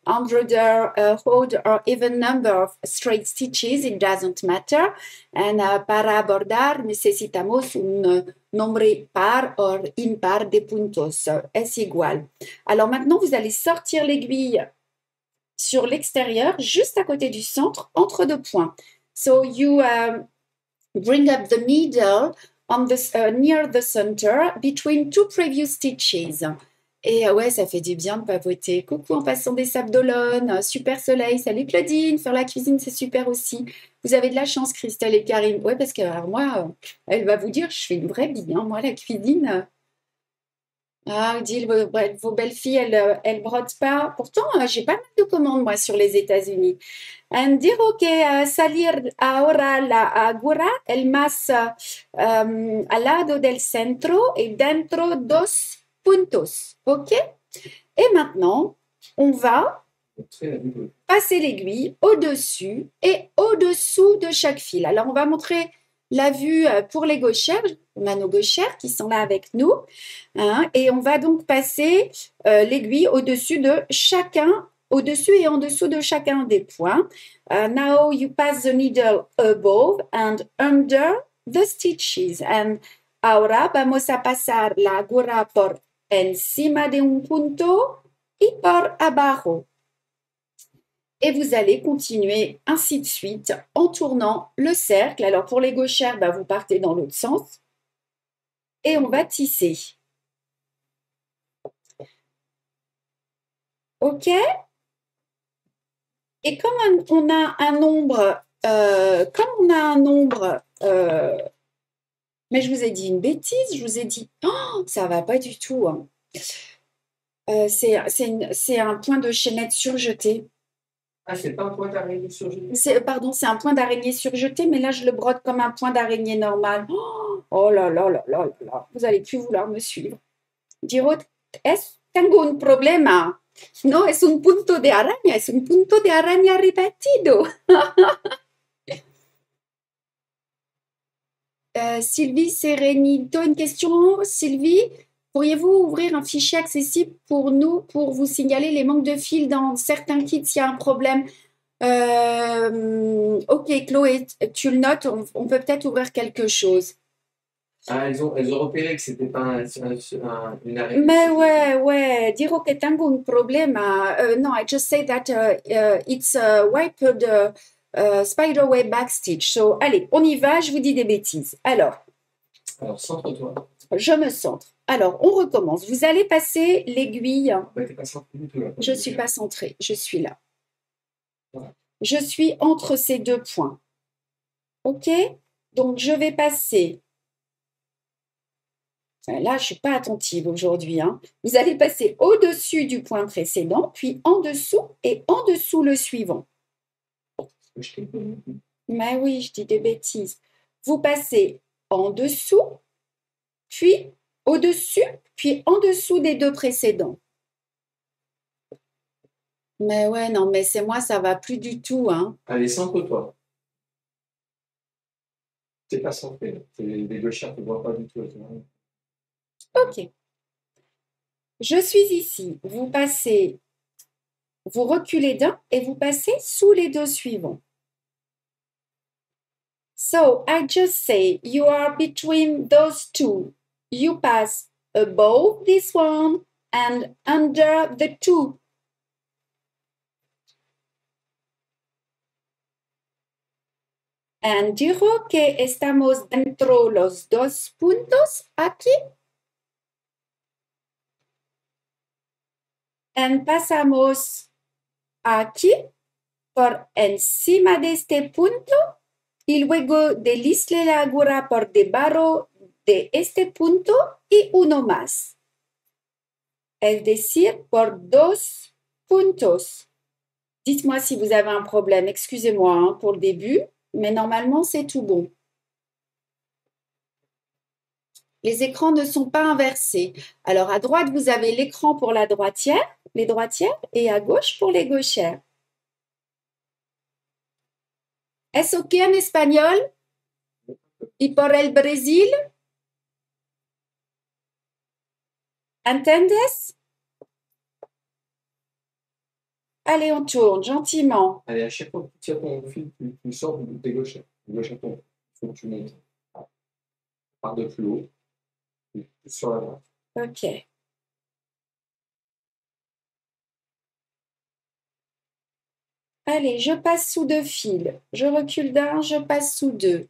embroider a odd or even number of straight stitches, it doesn't matter. And para bordar necesitamos un nombre par or impar de puntos, es igual. Alors maintenant, vous allez sortir l'aiguille sur l'extérieur, juste à côté du centre, entre 2 points. So you bring up the needle on near the center between 2 previous stitches. Et ouais, ça fait du bien de papoter. Coucou en passant des Sables d'Olonne, super soleil, salut Claudine, faire la cuisine c'est super aussi. Vous avez de la chance Christelle et Karine. Ouais, parce que alors, moi, elle va vous dire, je fais une vraie bille, hein. Moi la cuisine... Ah, dit vos belles filles, elles brodent pas. Pourtant, j'ai pas mal de commandes, moi, sur les États-Unis. Digo que salir ahora la agura, el más al lado del centro et dentro 2 puntos. OK? Et maintenant, on va passer l'aiguille au-dessus et au-dessous de chaque fil. Alors, on va montrer la vue pour les gauchères. On a nos gauchères qui sont là avec nous. Hein, et on va donc passer l'aiguille au-dessus et en dessous de chacun des points. Now you pass the needle above and under the stitches. And ahora vamos a pasar la aguja por encima de un punto y por abajo. Et vous allez continuer ainsi de suite en tournant le cercle. Alors pour les gauchères, vous partez dans l'autre sens. Et on va tisser. OK? Et comme on a un nombre, mais je vous ai dit une bêtise, je vous ai dit, oh, ça va pas du tout. Hein. C'est un point de chaînette surjeté. Ah, c'est pas un point d'araignée surjeté? Pardon, c'est un point d'araignée surjeté, mais là, je le brode comme un point d'araignée normal. Oh là là là là là, vous allez plus vouloir me suivre. Dirò, tengo un problema. No, es un punto de araña ripetido. Sylvie Serenito, une question. Sylvie, pourriez-vous ouvrir un fichier accessible pour nous pour vous signaler les manques de fil dans certains kits s'il y a un problème? Ok, Chloé, tu le notes, on peut peut-être ouvrir quelque chose. Ah, elles ont repéré que c'était pas une arrêt. Mais ouais, digo que tengo un problema. No, I just say that it's wiped spiderweb backstitch. So, allez, on y va, je vous dis des bêtises. Alors, centre-toi. je me centre. Alors, on recommence. Vous allez passer l'aiguille. T'es pas centré du tout là. Je ne suis pas centrée, je suis là. Voilà. Je suis entre ces deux points. OK? Donc, je vais passer. Là, je ne suis pas attentive aujourd'hui. Hein. Vous allez passer au-dessus du point précédent, puis en dessous et en dessous le suivant. Mais oui, je dis des bêtises. Vous passez en dessous, puis au-dessus, puis en dessous des deux précédents. Mais ouais, non, mais c'est moi, ça va plus du tout. Hein. Allez, centre-toi. T'es pas centré. Les deux chats ne te voient pas du tout. Ok. Je suis ici. Vous passez, vous reculez d'un et vous passez sous les deux suivants. So I just say you are between those two. You pass above this one and under the two. And digo que estamos dentro los dos puntos aquí. And pasamos aquí por encima de este punto y luego deslizle la aguja por debajo de este punto y uno más. Es decir, por dos puntos. Dites-moi si vous avez un problème. Excusez-moi hein, pour le début, mais normalement, c'est tout bon. Les écrans ne sont pas inversés. Alors, à droite, vous avez l'écran pour la droitière, les droitières, et à gauche pour les gauchères. ¿Es ok en español? ¿Y por el Brasil? ¿Entiendes? Allez, on tourne gentiment. Allez, à chaque fois que tu tires ton fil, tu sors de tes gauchères. Il faut que tu montes. Par de plus haut. Sur la droite. Ok. Allez, je passe sous deux fils. Je recule d'un, je passe sous deux.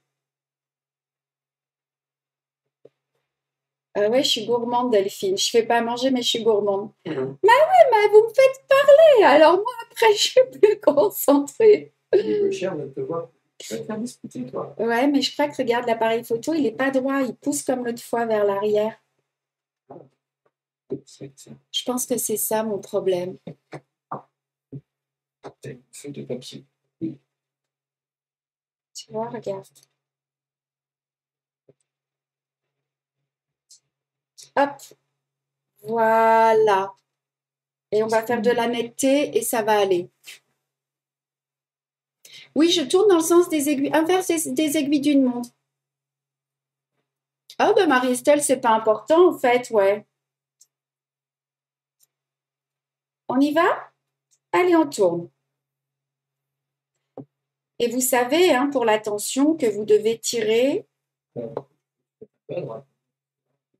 Ouais, je suis gourmande, Delphine. Je ne fais pas à manger, mais je suis gourmande. Mais oui, mais vous me faites parler. Alors moi, après, je suis plus concentrée. Les gauchères ne te voient pas. Je vais te faire discuter, toi. Ouais, mais je crois que, regarde, l'appareil photo, il n'est pas droit. Il pousse comme l'autre fois vers l'arrière. Je pense que c'est ça mon problème. Une feuille de papier. Tu vois, regarde. Hop. Voilà. Et on va faire de la netteté et ça va aller. Oui, je tourne dans le sens des aiguilles, inverse des aiguilles d'une montre. Ah, ben Marie-Estelle, c'est pas important en fait, ouais. On y va? Allez, on tourne. Et vous savez, hein, pour la tension, que vous devez tirer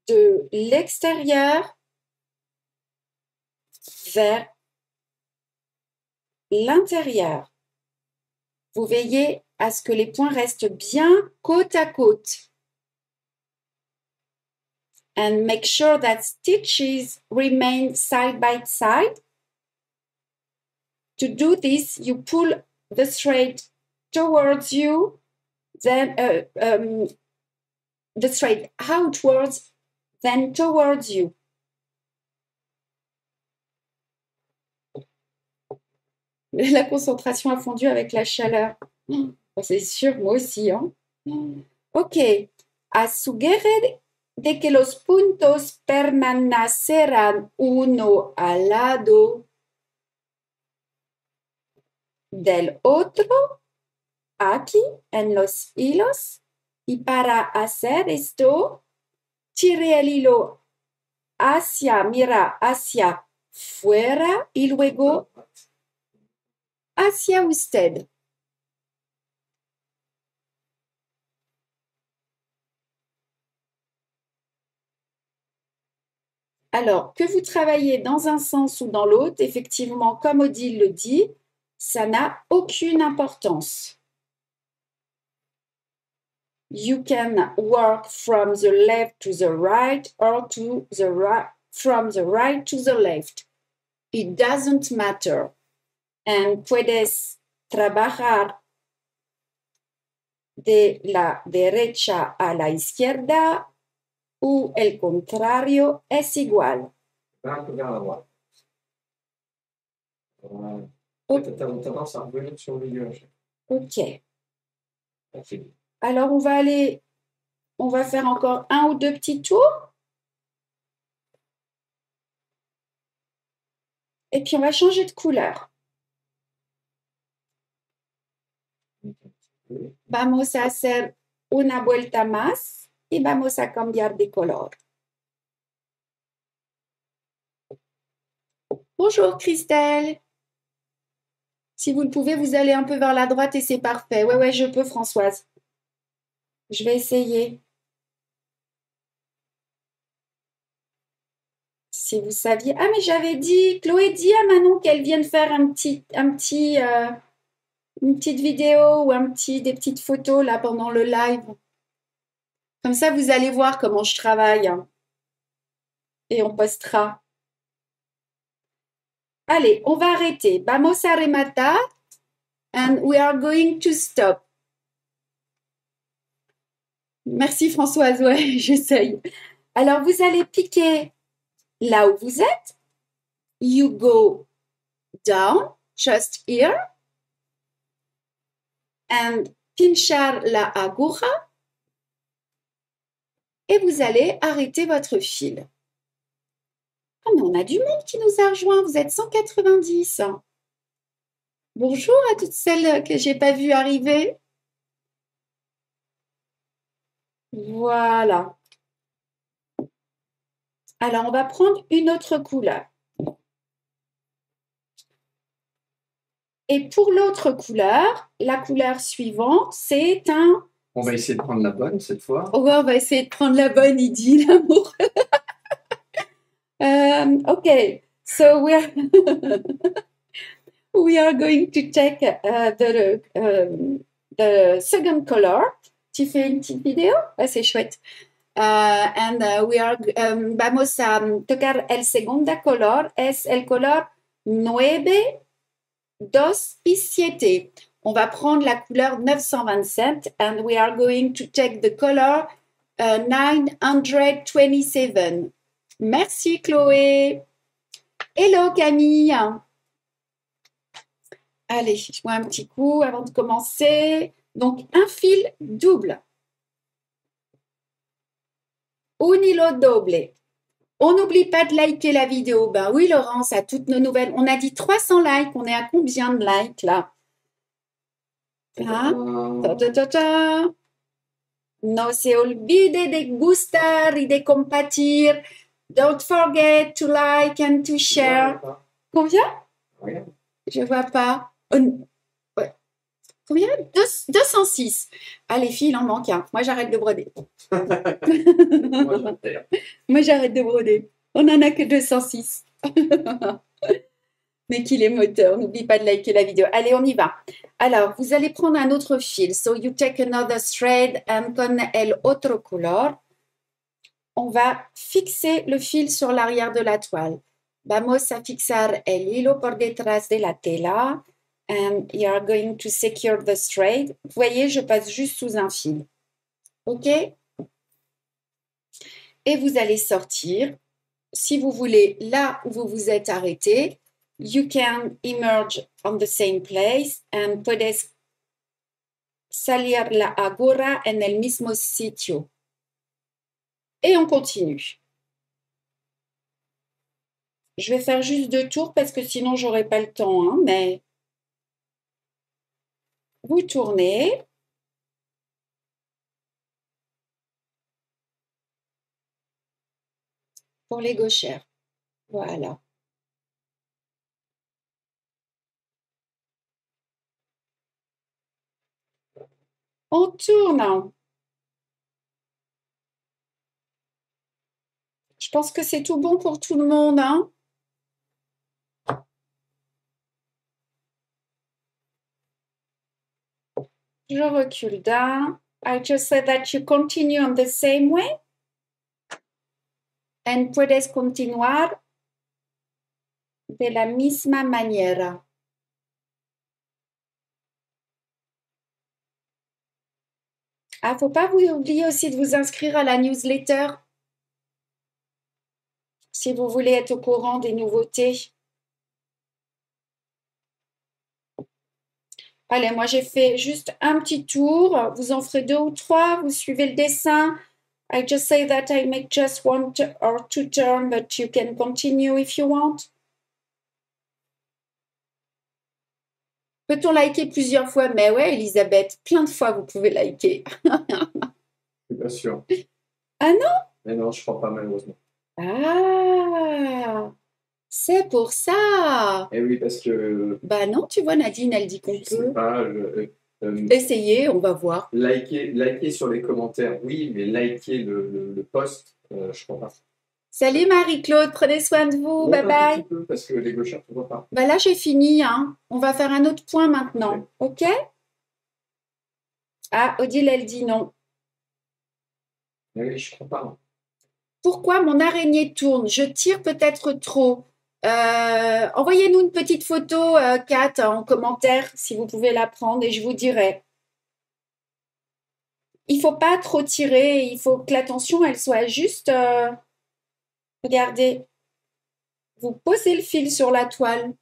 de l'extérieur vers l'intérieur. Vous veillez à ce que les points restent bien côte à côte. And make sure that stitches remain side by side. To do this, you pull the thread towards you, then the thread outwards, then towards you. La concentration a fondu avec la chaleur. C'est sûr, moi aussi. Hein? Ok. Asegúrate de que los puntos permanecerán uno al lado del otro aquí en los hilos y para hacer esto, tire el hilo mira hacia fuera y luego hacia usted. Alors, que vous travaillez dans un sens ou dans l'autre, effectivement, comme Odile le dit, ça n'a aucune importance. You can work from the left to the right or from the right to the left. It doesn't matter. And puedes trabajar de la derecha a la izquierda ou el contrario es igual. Un peu vers la droite. Tu as tendance à revenir sur le milieu. Ok. Ok. Alors, on va faire encore un ou deux petits tours. Et puis, on va changer de couleur. Vamos a hacer una vuelta más y vamos a cambiar de color. Bonjour Christelle. Si vous le pouvez, vous allez un peu vers la droite et c'est parfait. Ouais, je peux Françoise. Je vais essayer. Si vous saviez. Ah, mais j'avais dit, Chloé dit à Manon qu'elle vienne faire une petite vidéo ou des petites photos là pendant le live. Comme ça, vous allez voir comment je travaille. Et on postera. Allez, on va arrêter. Vamos a rematar and we are going to stop. Merci Françoise, ouais, j'essaye. Alors, vous allez piquer là où vous êtes. You go down, just here. And pinchar la aguja. Et vous allez arrêter votre fil. Ah, mais on a du monde qui nous a rejoints. Vous êtes 190. Bonjour à toutes celles que j'ai pas vues arriver. Voilà. Alors, on va prendre une autre couleur. Et pour l'autre couleur, la couleur suivante, c'est un... On va essayer de prendre la bonne cette fois. Ouais, on va essayer de prendre la bonne, il dit, l'amour. Okay, so we are going to take the second color. Tu fais une petite vidéo? Ah, c'est chouette. And we are vamos a tocar el segundo color, es el color 9, 2 y 7. On va prendre la couleur 927 and we are going to take the color 927. Merci Chloé. Hello Camille. Allez, je bois un petit coup avant de commencer. Donc, un fil double. Un hilo doble. On n'oublie pas de liker la vidéo. Ben oui, Laurence, à toutes nos nouvelles. On a dit 300 likes. On est à combien de likes là? Hein? No se olvide de gustar y de compartir. Don't forget to like and to share. Combien? Oui. Je vois pas. Ouais. Combien? 206. Ah, les filles, il en manque un. Moi, j'arrête de broder. Moi, j'arrête de broder. On n'en a que 206. Mais qu'il est moteur. N'oublie pas de liker la vidéo. Allez, on y va. Alors, vous allez prendre un autre fil. So, you take another thread and con el otro color. On va fixer le fil sur l'arrière de la toile. Vamos a fixar el hilo por detrás de la tela. And you are going to secure the thread. Vous voyez, je passe juste sous un fil. OK? Et vous allez sortir. Si vous voulez, là où vous vous êtes arrêté, you can emerge on the same place and puedes salir la aguja en el mismo sitio. Et on continue. Je vais faire juste 2 tours parce que sinon, je n'aurai pas le temps. Hein, mais vous tournez. pour les gauchères. Voilà. On tourne. Je pense que c'est tout bon pour tout le monde, hein? Je recule d'un. I just said that you continue on the same way. And puedes continuar de la misma manera. Ah, faut pas vous oublier aussi de vous inscrire à la newsletter si vous voulez être au courant des nouveautés. Allez, moi j'ai fait juste un petit tour. Vous en ferez 2 ou 3. Vous suivez le dessin. I just say that I make just 1 or 2 turns, but you can continue if you want. Peut-on liker plusieurs fois? Mais ouais, Elisabeth, plein de fois vous pouvez liker. Je suis pas sûr. Ah non? Mais non, je crois pas malheureusement. Ah, c'est pour ça. Et oui, parce que. Bah non, tu vois, Nadine, elle dit qu'on Je sais peut. pas. Essayez, on va voir. Liker sur les commentaires, oui, mais liker le post, je crois pas. Salut Marie-Claude, prenez soin de vous, bye Un bye. petit peu, parce que les gauchers ne voient pas. Bah là, j'ai fini, hein. On va faire un autre point maintenant, ok? Ah, Odile, elle dit non. Mais oui, je crois pas. Hein. Pourquoi mon araignée tourne? Je tire peut-être trop. Envoyez-nous une petite photo, Kat, en commentaire, si vous pouvez la prendre, et je vous dirai. Il faut pas trop tirer, il faut que l'attention, elle soit juste... regardez, vous posez le fil sur la toile.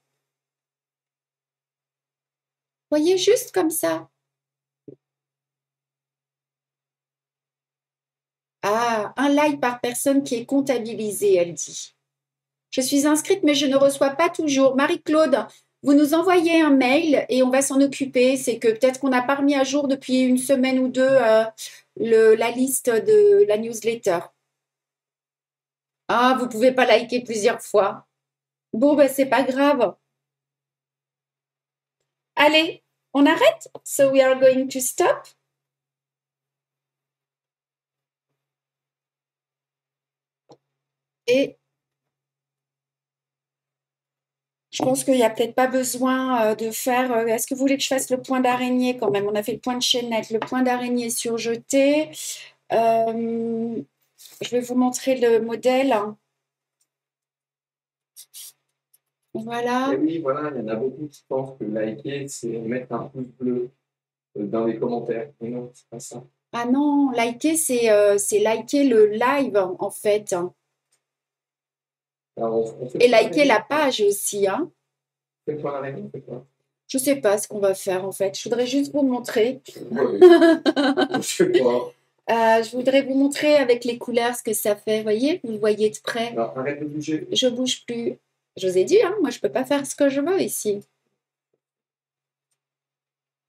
Voyez, juste comme ça. Ah, un like par personne qui est comptabilisé, elle dit. Je suis inscrite, mais je ne reçois pas toujours. Marie-Claude, vous nous envoyez un mail et on va s'en occuper. C'est que peut-être qu'on n'a pas remis à jour depuis une semaine ou deux la liste de la newsletter. Ah, vous pouvez pas liker plusieurs fois. Bon, ben, c'est pas grave. Allez, on arrête? So we are going to stop. Et je pense qu'il n'y a peut-être pas besoin de faire... Est-ce que vous voulez que je fasse le point d'araignée quand même? On a fait le point de chaînette, le point d'araignée surjeté. Je vais vous montrer le modèle. Voilà. Et oui, voilà, il y en a beaucoup qui pensent que liker, c'est mettre un pouce bleu dans les commentaires. Mais non, c'est pas ça. Ah non, liker, c'est liker le live en fait. Alors, on fait Et liker la page aussi. Hein. On fait quoi l'araignée? On fait quoi? Je sais pas ce qu'on va faire en fait. Je voudrais juste vous montrer. Je sais pas. Je voudrais vous montrer avec les couleurs ce que ça fait. Vous voyez, vous le voyez de près. Alors, arrête de bouger. Je bouge plus. Je vous ai dit, hein, moi je peux pas faire ce que je veux ici.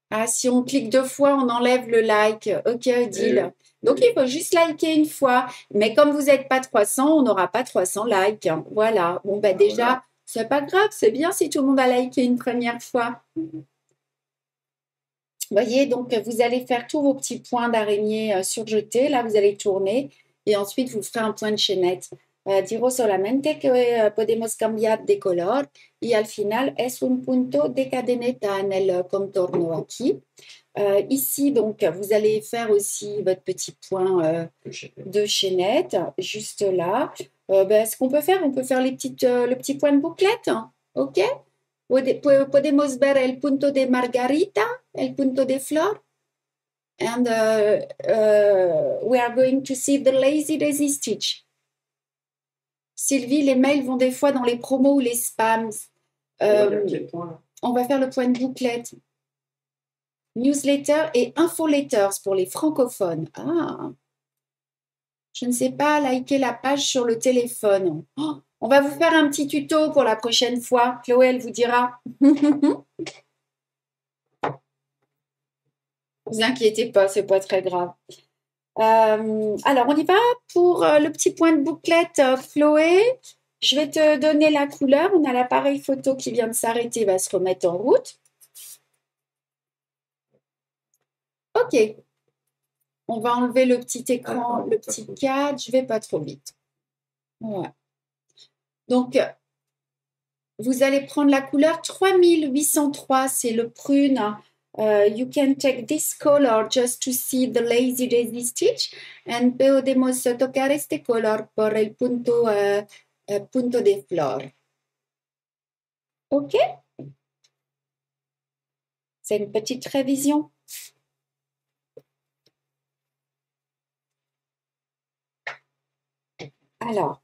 Ah, si on clique 2 fois, on enlève le like. Ok, Odile. Donc, il faut juste liker une fois. Mais comme vous n'êtes pas 300, on n'aura pas 300 likes. Voilà. Bon, ben déjà, voilà. C'est pas grave. C'est bien si tout le monde a liké une première fois. Vous voyez, donc, vous allez faire tous vos petits points d'araignée surjetés. Là, vous allez tourner. Et ensuite, vous ferez un point de chaînette. Dirò solamente que podemos cambiar de color y al final es un punto de cadeneta en el contorno aquí. Ici, donc, vous allez faire aussi votre petit point de chaînette, juste là. Ce qu'on peut faire, on peut faire le petit point de bouclette, ok? Podemos ver el punto de margarita, el punto de flor. And we are going to see the lazy daisy stitch. Sylvie, les mails vont des fois dans les promos ou les spams. On va faire le point de bouclette. Newsletter et infoletters pour les francophones. Ah, je ne sais pas, liker la page sur le téléphone. Oh, on va vous faire un petit tuto pour la prochaine fois. Chloé, elle vous dira. Vous inquiétez pas, c'est pas très grave. Alors, on y va pour le petit point de bouclette, Chloé. Je vais te donner la couleur. On a l'appareil photo qui vient de s'arrêter, va se remettre en route. OK. On va enlever le petit écran, le petit cadre. Je vais pas trop vite. Voilà. Donc, vous allez prendre la couleur 3803, c'est le prune. You can take this color just to see the lazy daisy stitch and podemos tocar este color por el punto, punto de flor. OK? C'est une petite révision. Alors,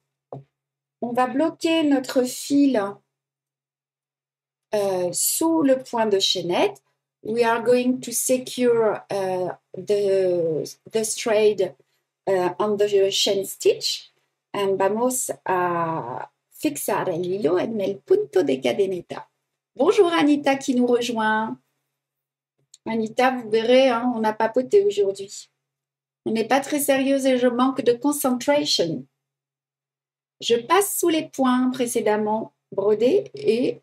on va bloquer notre fil sous le point de chaînette. We are going to secure the thread on the chain stitch. And vamos a fixar el hilo en el punto de cadeneta. Bonjour Anita qui nous rejoint. Anita, vous verrez, hein, on a papoté aujourd'hui. On n'est pas très sérieuse et je manque de concentration. Je passe sous les points précédemment brodés et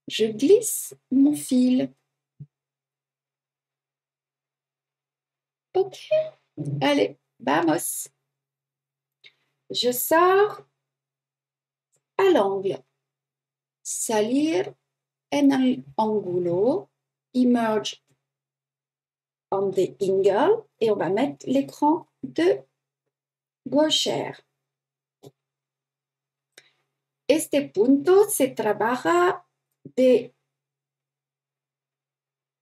je glisse mon fil. OK. Allez, vamos. Je sors à l'angle. Salir en el ángulo. Emerge on the angle. Et on va mettre l'écran de gauchère. Este punto se trabaja de...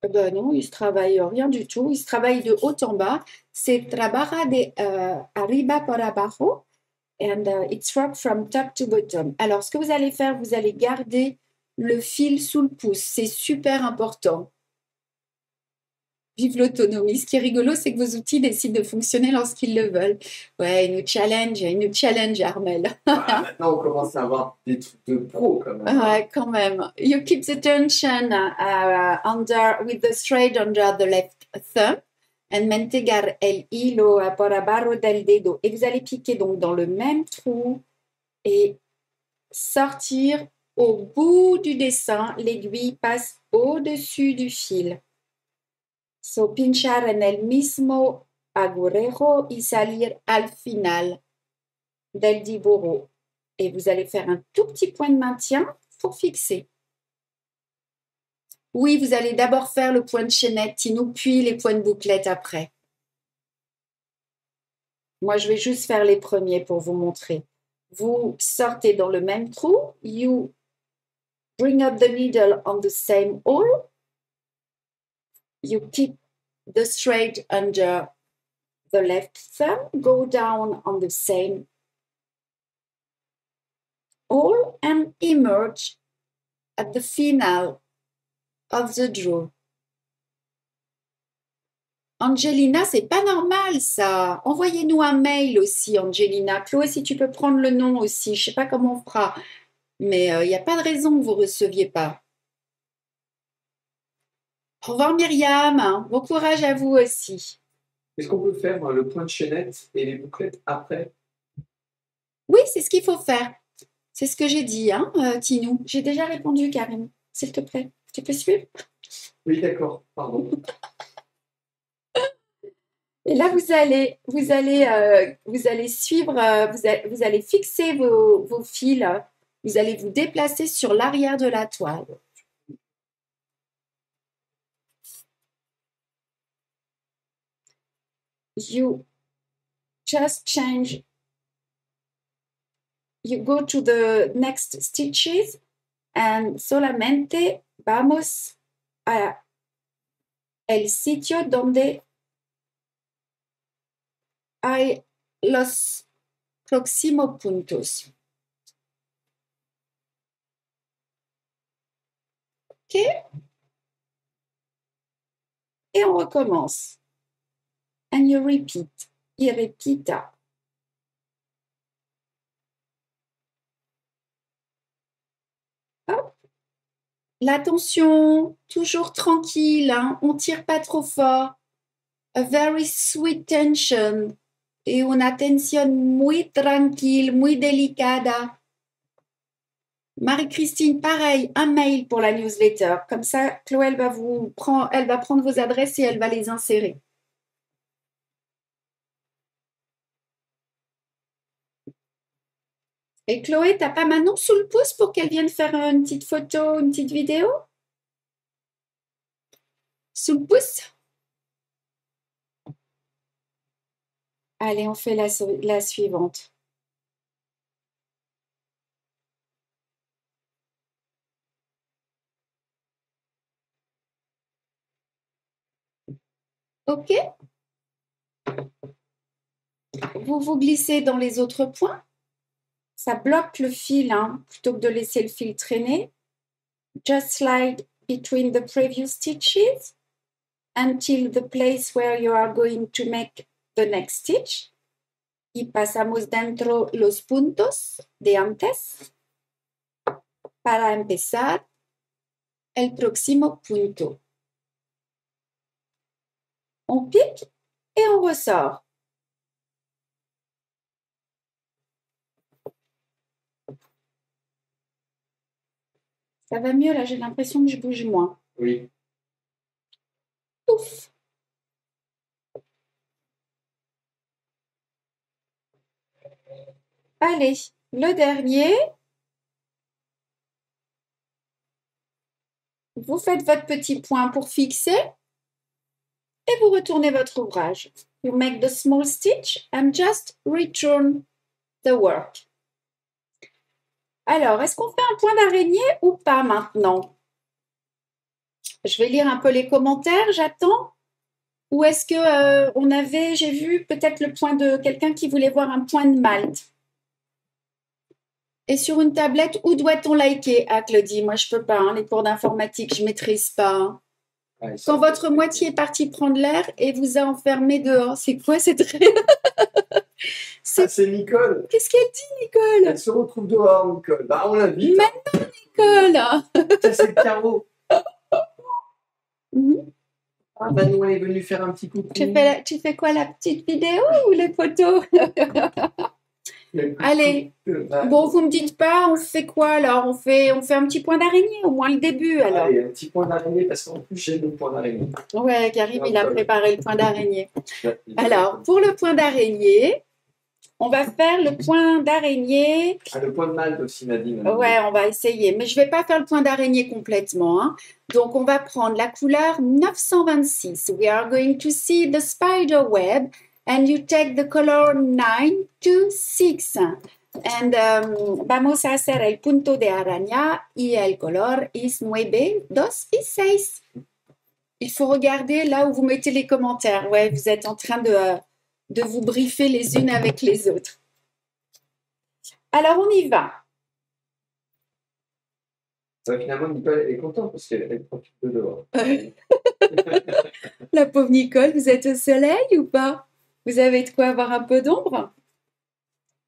Ben non, il ne se travaille rien du tout. Il se travaille de haut en bas. Se trabaja de arriba para abajo. And it's work from top to bottom. Alors, ce que vous allez faire, vous allez garder le fil sous le pouce. C'est super important. Vive l'autonomie. Ce qui est rigolo, c'est que vos outils décident de fonctionner lorsqu'ils le veulent. Ouais, il nous challenge, Armel. Maintenant, on commence à avoir des trucs de pro quand même. Ouais, quand même. You keep the tension with the thread under the left thumb and mantegar el hilo por abajo del dedo. Et vous allez piquer donc dans le même trou et sortir au bout du dessin. L'aiguille passe au-dessus du fil. So, pinchar en el mismo agujero y salir al final del dibujo. Et vous allez faire un tout petit point de maintien pour fixer. Oui, vous allez d'abord faire le point de chaînette, Tinou, puis les points de bouclette après. Moi, je vais juste faire les premiers pour vous montrer. Vous sortez dans le même trou. You bring up the needle on the same hole. You keep the thread under the left thumb. Go down on the same hole and emerge at the final of the draw. Angelina, c'est pas normal ça. Envoyez-nous un mail aussi, Angelina. Chloé, si tu peux prendre le nom aussi. Je sais pas comment on fera, mais il n'y a pas de raison que vous ne receviez pas. Au revoir Myriam. Bon courage à vous aussi. Est-ce qu'on peut faire le point de chaînette et les bouclettes après? Oui, c'est ce qu'il faut faire. C'est ce que j'ai dit, hein, Tinou. J'ai déjà répondu, Karim. S'il te plaît, tu peux suivre? Oui, d'accord. Pardon. Et là, vous allez suivre, vous allez fixer vos fils. Vous allez vous déplacer sur l'arrière de la toile. You just change. You go to the next stitches and solamente vamos a el sitio donde hay los próximos puntos. OK? Et on recommence. And you repeat. Y repita. Hop. L'attention, toujours tranquille, hein? On ne tire pas trop fort. A very sweet tension. Y una tensión muy tranquila, muy delicada. Marie-Christine, pareil, un mail pour la newsletter. Comme ça, Chloé, elle va prendre vos adresses et elle va les insérer. Et Chloé, t'as pas Manon sous le pouce pour qu'elle vienne faire une petite photo, une petite vidéo? Sous le pouce? Allez, on fait la suivante. OK? Vous vous glissez dans les autres points. Ça bloque le fil, hein, plutôt que de laisser le fil traîner. Just slide between the previous stitches until the place where you are going to make the next stitch. Y pasamos dentro los puntos de antes para empezar el próximo punto. On pique et on ressort. Ça va mieux là, j'ai l'impression que je bouge moins. Oui. Ouf. Allez, le dernier. Vous faites votre petit point pour fixer et vous retournez votre ouvrage. You make the small stitch and just return the work. Alors, est-ce qu'on fait un point d'araignée ou pas maintenant? Je vais lire un peu les commentaires, j'attends. Ou est-ce que on avait, j'ai vu peut-être le point de quelqu'un qui voulait voir un point de Malte. Et sur une tablette, où doit-on liker? Ah, Claudie, moi je peux pas, hein, les cours d'informatique, je maîtrise pas. Hein. Ouais, Quand votre moitié est partie prendre l'air et vous a enfermé dehors, c'est quoi cette c'est Nicole. Qu'est-ce qu'elle dit, Nicole? Elle se retrouve dehors, Nicole. Bah, on l'invite. Maintenant, Nicole. Ça, c'est le carreau. Mm-hmm. Ah, Manon est venue faire un petit coucou. Tu fais quoi, la petite vidéo ou les photos? Allez, bon, vous me dites pas, on fait quoi alors? On fait un petit point d'araignée, au moins le début alors. Allez, un petit point d'araignée, parce qu'en plus j'ai le point d'araignée. Ouais, Karim, il a préparé le point d'araignée. Alors, pour le point d'araignée, on va faire le point d'araignée. Ah, le point de Malte aussi, Nadine. Ouais, on va essayer, mais je ne vais pas faire le point d'araignée complètement. Hein. Donc, on va prendre la couleur 926. We are going to see the spider web. And you take the color 9 to 6. And vamos a hacer el punto de araña y el color is 9, 2 y 6. Il faut regarder là où vous mettez les commentaires. Ouais, vous êtes en train de vous briefer les unes avec les autres. Alors, on y va. Finalement, Nicole est contente parce qu'elle profite de dehors. La pauvre Nicole, vous êtes au soleil ou pas? Vous avez de quoi avoir un peu d'ombre?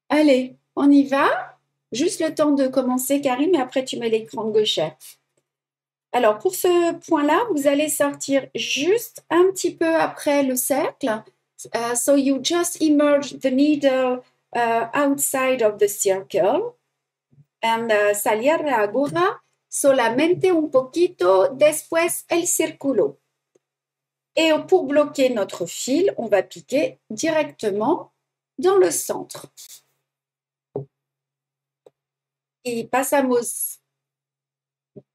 Allez, on y va. Juste le temps de commencer, Karim, et après tu mets l'écran de gauchère. Alors, pour ce point-là, vous allez sortir juste un petit peu après le cercle. So you just emerge the needle outside of the circle. And salir agora solamente un poquito después el círculo. Et pour bloquer notre fil, on va piquer directement dans le centre. Y pasamos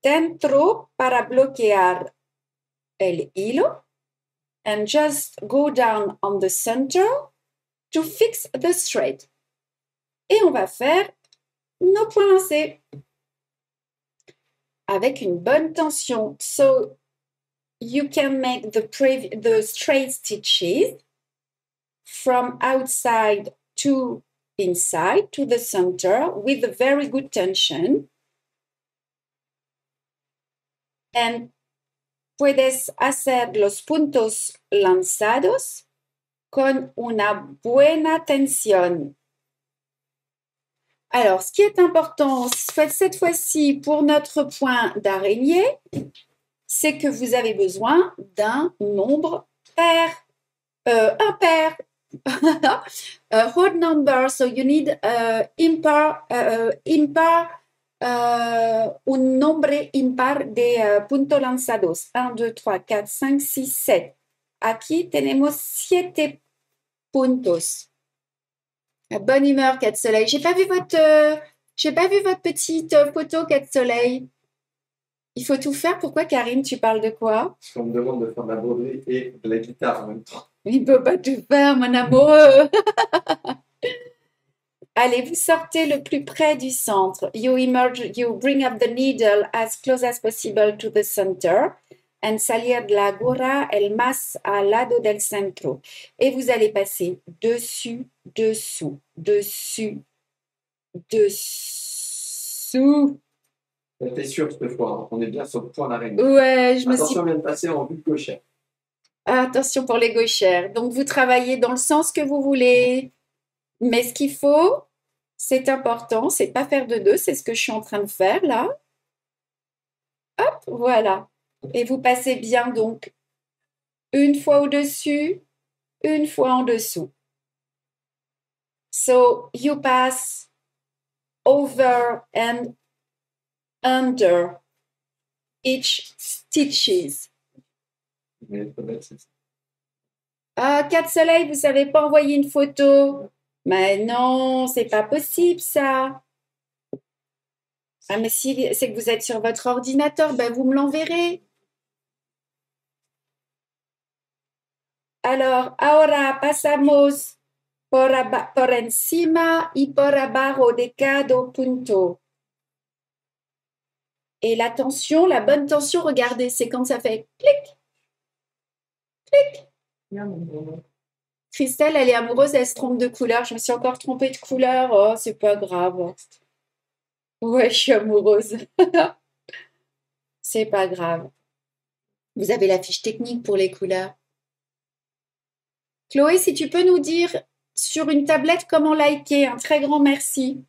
dentro para bloquear el hilo. And just go down on the center to fix the thread. Et on va faire nos points lancés avec une bonne tension. So you can make the straight stitches from outside to inside to the center with a very good tension. And puedes hacer los puntos lanzados con una buena tensión. Alors, ce qui est important cette fois-ci pour notre point d'araignée, c'est que vous avez besoin d'un nombre pair. Impair. Odd number, so you need impar, un nombre impar de puntos lanzados. 1, 2, 3, 4, 5, 6, 7. Aquí tenemos 7 puntos. Bonne humeur, 4 soleils. J'ai pas vu votre petite photo, 4 soleils. Il faut tout faire. Pourquoi, Karine, tu parles de quoi? Parce qu'on me demande de faire de la broderie et de la guitare en même temps. Il ne peut pas tout faire, mon amoureux. Allez, vous sortez le plus près du centre. You emerge, you bring up the needle as close as possible to the center and salir de la gorra el más al lado del centro. Et vous allez passer dessus, dessous, dessus, dessous. T'es sûr cette fois, hein, on est bien sur le point d'arrêt. Ouais, je me suis... Attention, on vient de passer en vue gauchère. Attention pour les gauchères. Donc, vous travaillez dans le sens que vous voulez. Mais ce qu'il faut, c'est important, c'est pas faire de deux, c'est ce que je suis en train de faire là. Hop, voilà. Et vous passez bien donc une fois au-dessus, une fois en dessous. So, you pass over and under each stitches. Ah, 4 soleils, vous savez pas envoyer une photo? Mais non, c'est pas possible ça. Ah, mais si c'est que vous êtes sur votre ordinateur, ben vous me l'enverrez. Alors, ahora pasamos por encima y por abajo de cada punto. Et la tension, la bonne tension, regardez, c'est quand ça fait clic, clic. Christelle, elle est amoureuse, elle se trompe de couleur. Je me suis encore trompée de couleur. Oh, c'est pas grave. Ouais, je suis amoureuse. C'est pas grave. Vous avez la fiche technique pour les couleurs. Chloé, si tu peux nous dire sur une tablette comment liker, un très grand merci.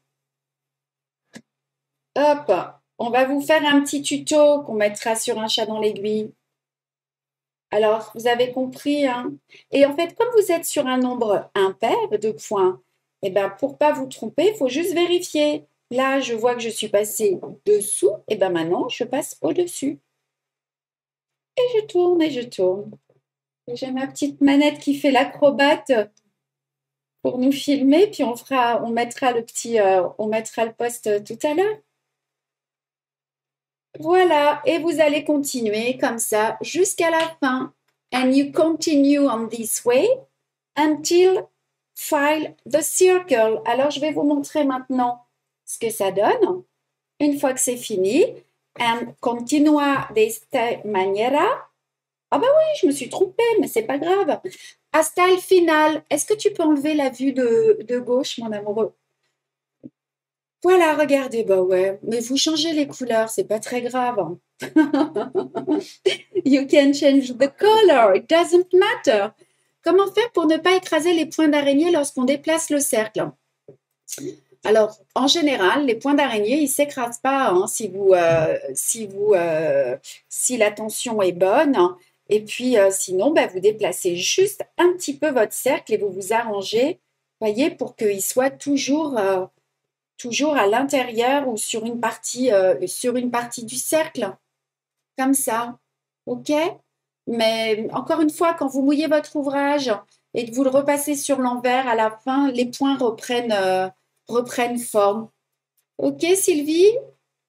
Hop, on va vous faire un petit tuto qu'on mettra sur un chat dans l'aiguille. Alors, vous avez compris, hein? Et en fait, comme vous êtes sur un nombre impair de points, eh ben, pour ne pas vous tromper, il faut juste vérifier. Là, je vois que je suis passée dessous, et bien maintenant, je passe au-dessus. Et je tourne et je tourne. J'ai ma petite manette qui fait l'acrobate pour nous filmer, puis on mettra le post tout à l'heure. Voilà, et vous allez continuer comme ça jusqu'à la fin. And you continue on this way until file the circle. Alors, je vais vous montrer maintenant ce que ça donne. Une fois que c'est fini, and continua de esta manera. Ah bah oui, je me suis trompée, mais c'est pas grave. Hasta el final. Est-ce que tu peux enlever la vue de gauche, mon amoureux? Voilà, regardez, bah ouais, mais vous changez les couleurs, c'est pas très grave. You can change the color, it doesn't matter. Comment faire pour ne pas écraser les points d'araignée lorsqu'on déplace le cercle? Alors, en général, les points d'araignée, ils ne s'écrasent pas hein, si la tension est bonne. Et puis, sinon, bah, vous déplacez juste un petit peu votre cercle et vous vous arrangez, voyez, pour qu'il soit toujours à l'intérieur ou sur une partie du cercle, comme ça, ok? Mais encore une fois, quand vous mouillez votre ouvrage et que vous le repassez sur l'envers, à la fin, les points reprennent forme. Ok, Sylvie?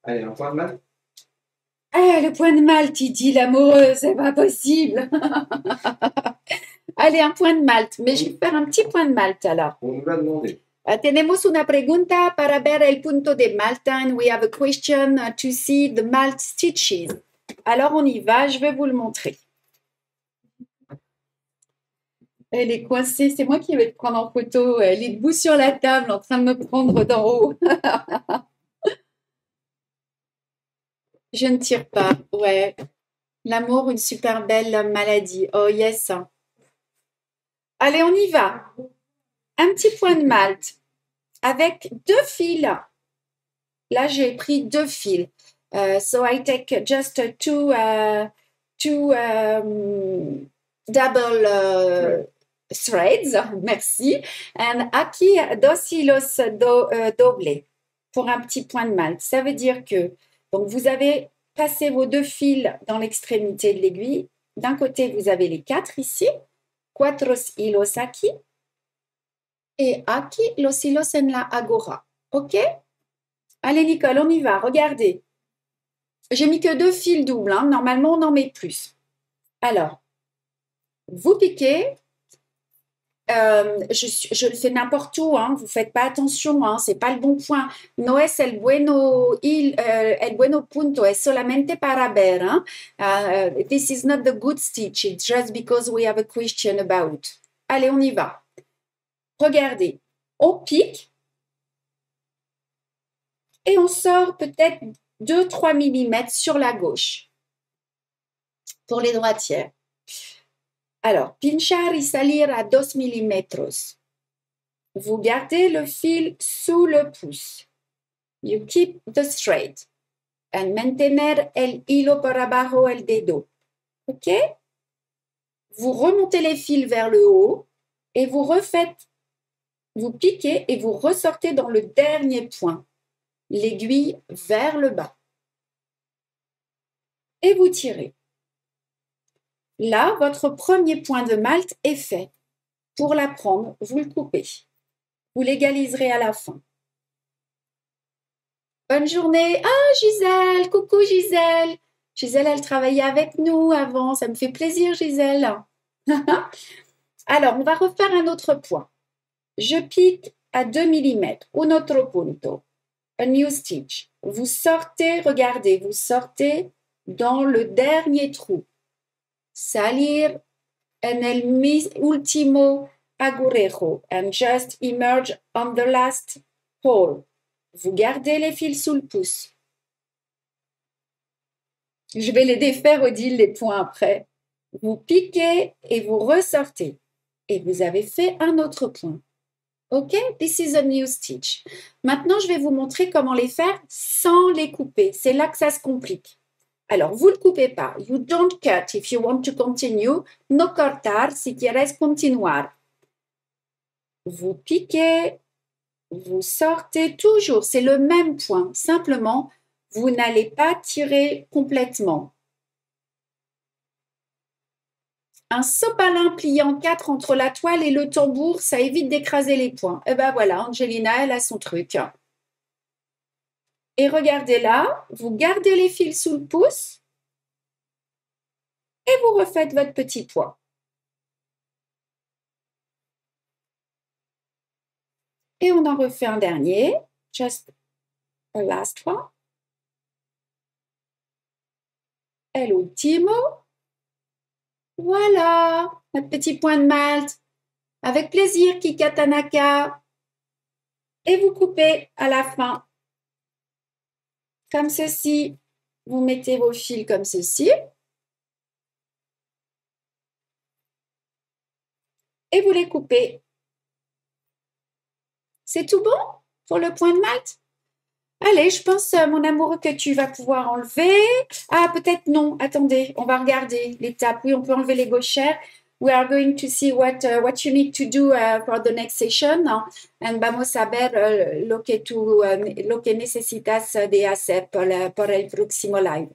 Allez, un point de malte. Ah, le point de malte, il dit l'amoureuse, c'est pas possible. Allez, un point de malte, mais je vais faire un petit point de malte alors. On nous l'a demandé. Tenemos una pregunta para ver el punto de malta and we have a question to see the malt stitches. Alors, on y va, je vais vous le montrer. Elle est coincée, c'est moi qui vais te prendre en photo. Elle est debout sur la table en train de me prendre d'en haut. Je ne tire pas, ouais. L'amour, une super belle maladie. Oh yes. Allez, on y va. Un petit point de malte avec 2 fils. Là, j'ai pris 2 fils. So I take just two double threads, merci. And aquí dos hilos doble pour un petit point de malte. Ça veut dire que donc vous avez passé vos 2 fils dans l'extrémité de l'aiguille. D'un côté, vous avez les 4 ici, cuatro hilos aquí, et aquí los hilos en la agora. OK? Allez, Nicole, on y va. Regardez. J'ai mis que 2 fils doubles. Hein. Normalement, on en met plus. Alors, vous piquez. Je le fais n'importe où, hein, vous ne faites pas attention, hein, ce n'est pas le bon point. No es el bueno punto, es solamente para ver. Hein. This is not the good stitch, it's just because we have a question about. Allez, on y va. Regardez, on pique et on sort peut-être 2-3 mm sur la gauche pour les droitières. Alors, pinchar y salir a 2 milímetros. Vous gardez le fil sous le pouce. You keep the thread. And mantener el hilo por abajo el dedo. OK? Vous remontez les fils vers le haut et vous piquez et vous ressortez dans le dernier point. L'aiguille vers le bas. Et vous tirez. Là, votre premier point de malte est fait. Pour la prendre, vous le coupez. Vous l'égaliserez à la fin. Bonne journée. Ah, Gisèle, coucou Gisèle. Gisèle, elle travaillait avec nous avant. Ça me fait plaisir, Gisèle. Alors, on va refaire un autre point. Je pique à 2 mm. Un otro punto. A new stitch. Vous sortez, regardez, vous sortez dans le dernier trou. Salir en el último agujero and just emerge on the last hole. Vous gardez les fils sous le pouce. Je vais les défaire, Odile, les points après. Vous piquez et vous ressortez. Et vous avez fait un autre point. OK? This is a new stitch. Maintenant, je vais vous montrer comment les faire sans les couper. C'est là que ça se complique. Alors, vous ne le coupez pas. You don't cut if you want to continue. No cortar si quieres continuar. Vous piquez, vous sortez toujours. C'est le même point. Simplement, vous n'allez pas tirer complètement. Un sopalin plié en 4 entre la toile et le tambour, ça évite d'écraser les points. Et ben voilà, Angelina, elle a son truc. Et regardez là, vous gardez les fils sous le pouce et vous refaites votre petit point. Et on en refait un dernier, just a last one. El último. Voilà, notre petit point de malte. Avec plaisir, Kika Tanaka. Et vous coupez à la fin. Comme ceci, vous mettez vos fils comme ceci. Et vous les coupez. C'est tout bon pour le point de malte? Allez, je pense, mon amour, que tu vas pouvoir enlever. Ah, peut-être non. Attendez, on va regarder l'étape. Oui, on peut enlever les gauchères. We are going to see what you need to do for the next session. And vamos a ver lo que necesitas de hacer por el próximo live.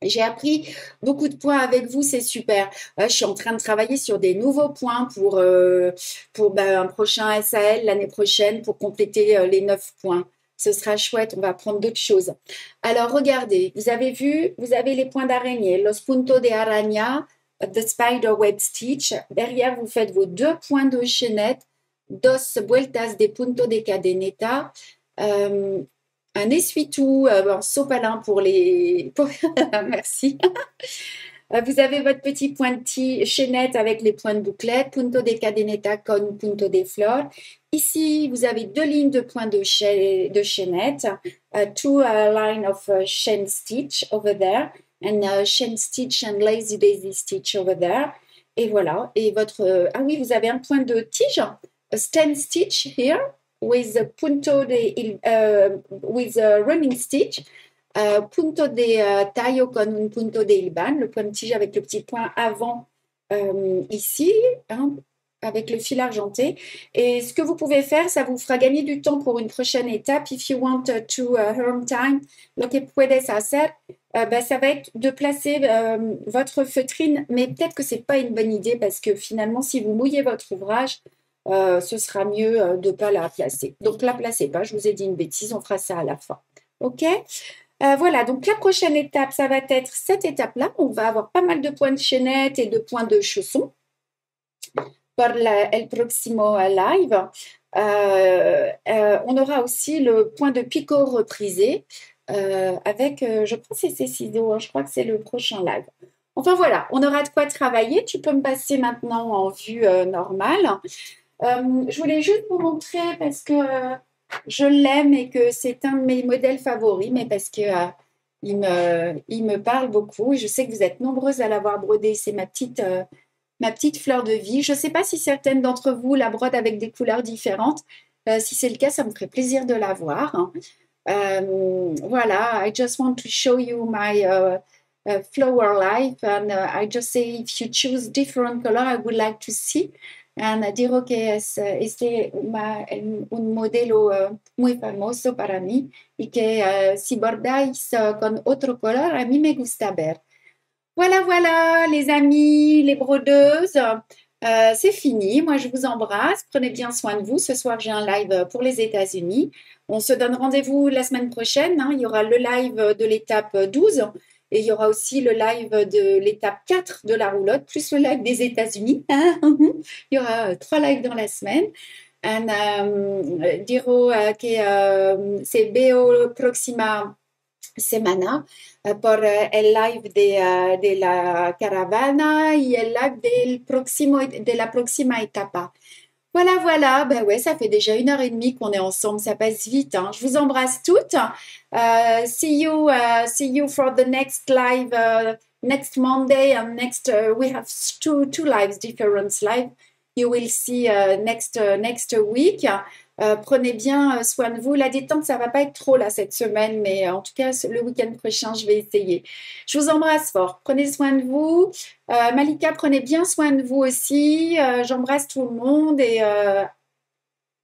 J'ai appris beaucoup de points avec vous, c'est super. Je suis en train de travailler sur des nouveaux points pour un prochain SAL l'année prochaine pour compléter les 9 points. Ce sera chouette, on va apprendre d'autres choses. Alors, regardez, vous avez vu, vous avez les points d'araignée, los puntos de araña, the spider web stitch. Derrière, vous faites vos 2 points de chaînette, dos vueltas de punto de cadeneta, un essuie-tout, un sopalin pour les... Merci. Vous avez votre petit point de chaînette avec les points de bouclette, punto de cadeneta con punto de flor. Ici, vous avez 2 lignes de points de chaînette, 2 line of chain stitch over there, and chain stitch and lazy daisy stitch over there. Et voilà. Et votre... ah oui, vous avez un point de tige, a stem stitch here, with a punto de with a running stitch, punto de tallo con un punto de hilvan, le point de tige avec le petit point avant ici, hein, avec le fil argenté. Et ce que vous pouvez faire, ça vous fera gagner du temps pour une prochaine étape. If you want to earn time, lo que puedes hacer, ça va être de placer votre feutrine, mais peut-être que c'est pas une bonne idée parce que finalement, si vous mouillez votre ouvrage, ce sera mieux de ne pas la placer. Donc, la placez pas, je vous ai dit une bêtise, on fera ça à la fin. OK? Voilà, donc la prochaine étape, ça va être cette étape-là. On va avoir pas mal de points de chaînette et de points de chaussons pour el próximo live. On aura aussi le point de picot reprisé avec, je pense que c'est ces ciseaux, hein, je crois que c'est le prochain live. Enfin voilà, on aura de quoi travailler. Tu peux me passer maintenant en vue normale. Je voulais juste vous montrer parce que je l'aime et que c'est un de mes modèles favoris, mais parce que il me parle beaucoup. Je sais que vous êtes nombreuses à l'avoir brodé. C'est ma petite fleur de vie. Je ne sais pas si certaines d'entre vous la brodent avec des couleurs différentes. Si c'est le cas, ça me ferait plaisir de la voir. Voilà, I just want to show you my flower life, and I just say if you choose different color, I would like to see. And digo que este un modelo muy famoso para mí y que si bordáis con otro color, a mí me gusta ver. Voilà, voilà, les amis, les brodeuses, c'est fini. Moi, je vous embrasse. Prenez bien soin de vous. Ce soir, j'ai un live pour les États-Unis. On se donne rendez-vous la semaine prochaine, hein. Il y aura le live de l'étape 12 et il y aura aussi le live de l'étape 4 de la roulotte, plus le live des États-Unis. Il y aura 3 lives dans la semaine. And, dirò que c'est Beo Proxima semana por el live de la caravana y el live de la próxima etapa. Voilà, voilà. Ben ouais, ça fait déjà 1h30 qu'on est ensemble. Ça passe vite, hein. Je vous embrasse toutes. See you for the next live next Monday and next. We have two lives, different live. You will see next week. Prenez bien soin de vous. La détente, ça va pas être trop là cette semaine, mais en tout cas, le week-end prochain, je vais essayer. Je vous embrasse fort. Prenez soin de vous. Malika, prenez bien soin de vous aussi. J'embrasse tout le monde et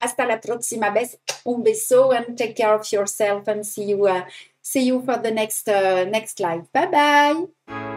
hasta la próxima vez. Un beso and take care of yourself and see you for the next live. Bye bye.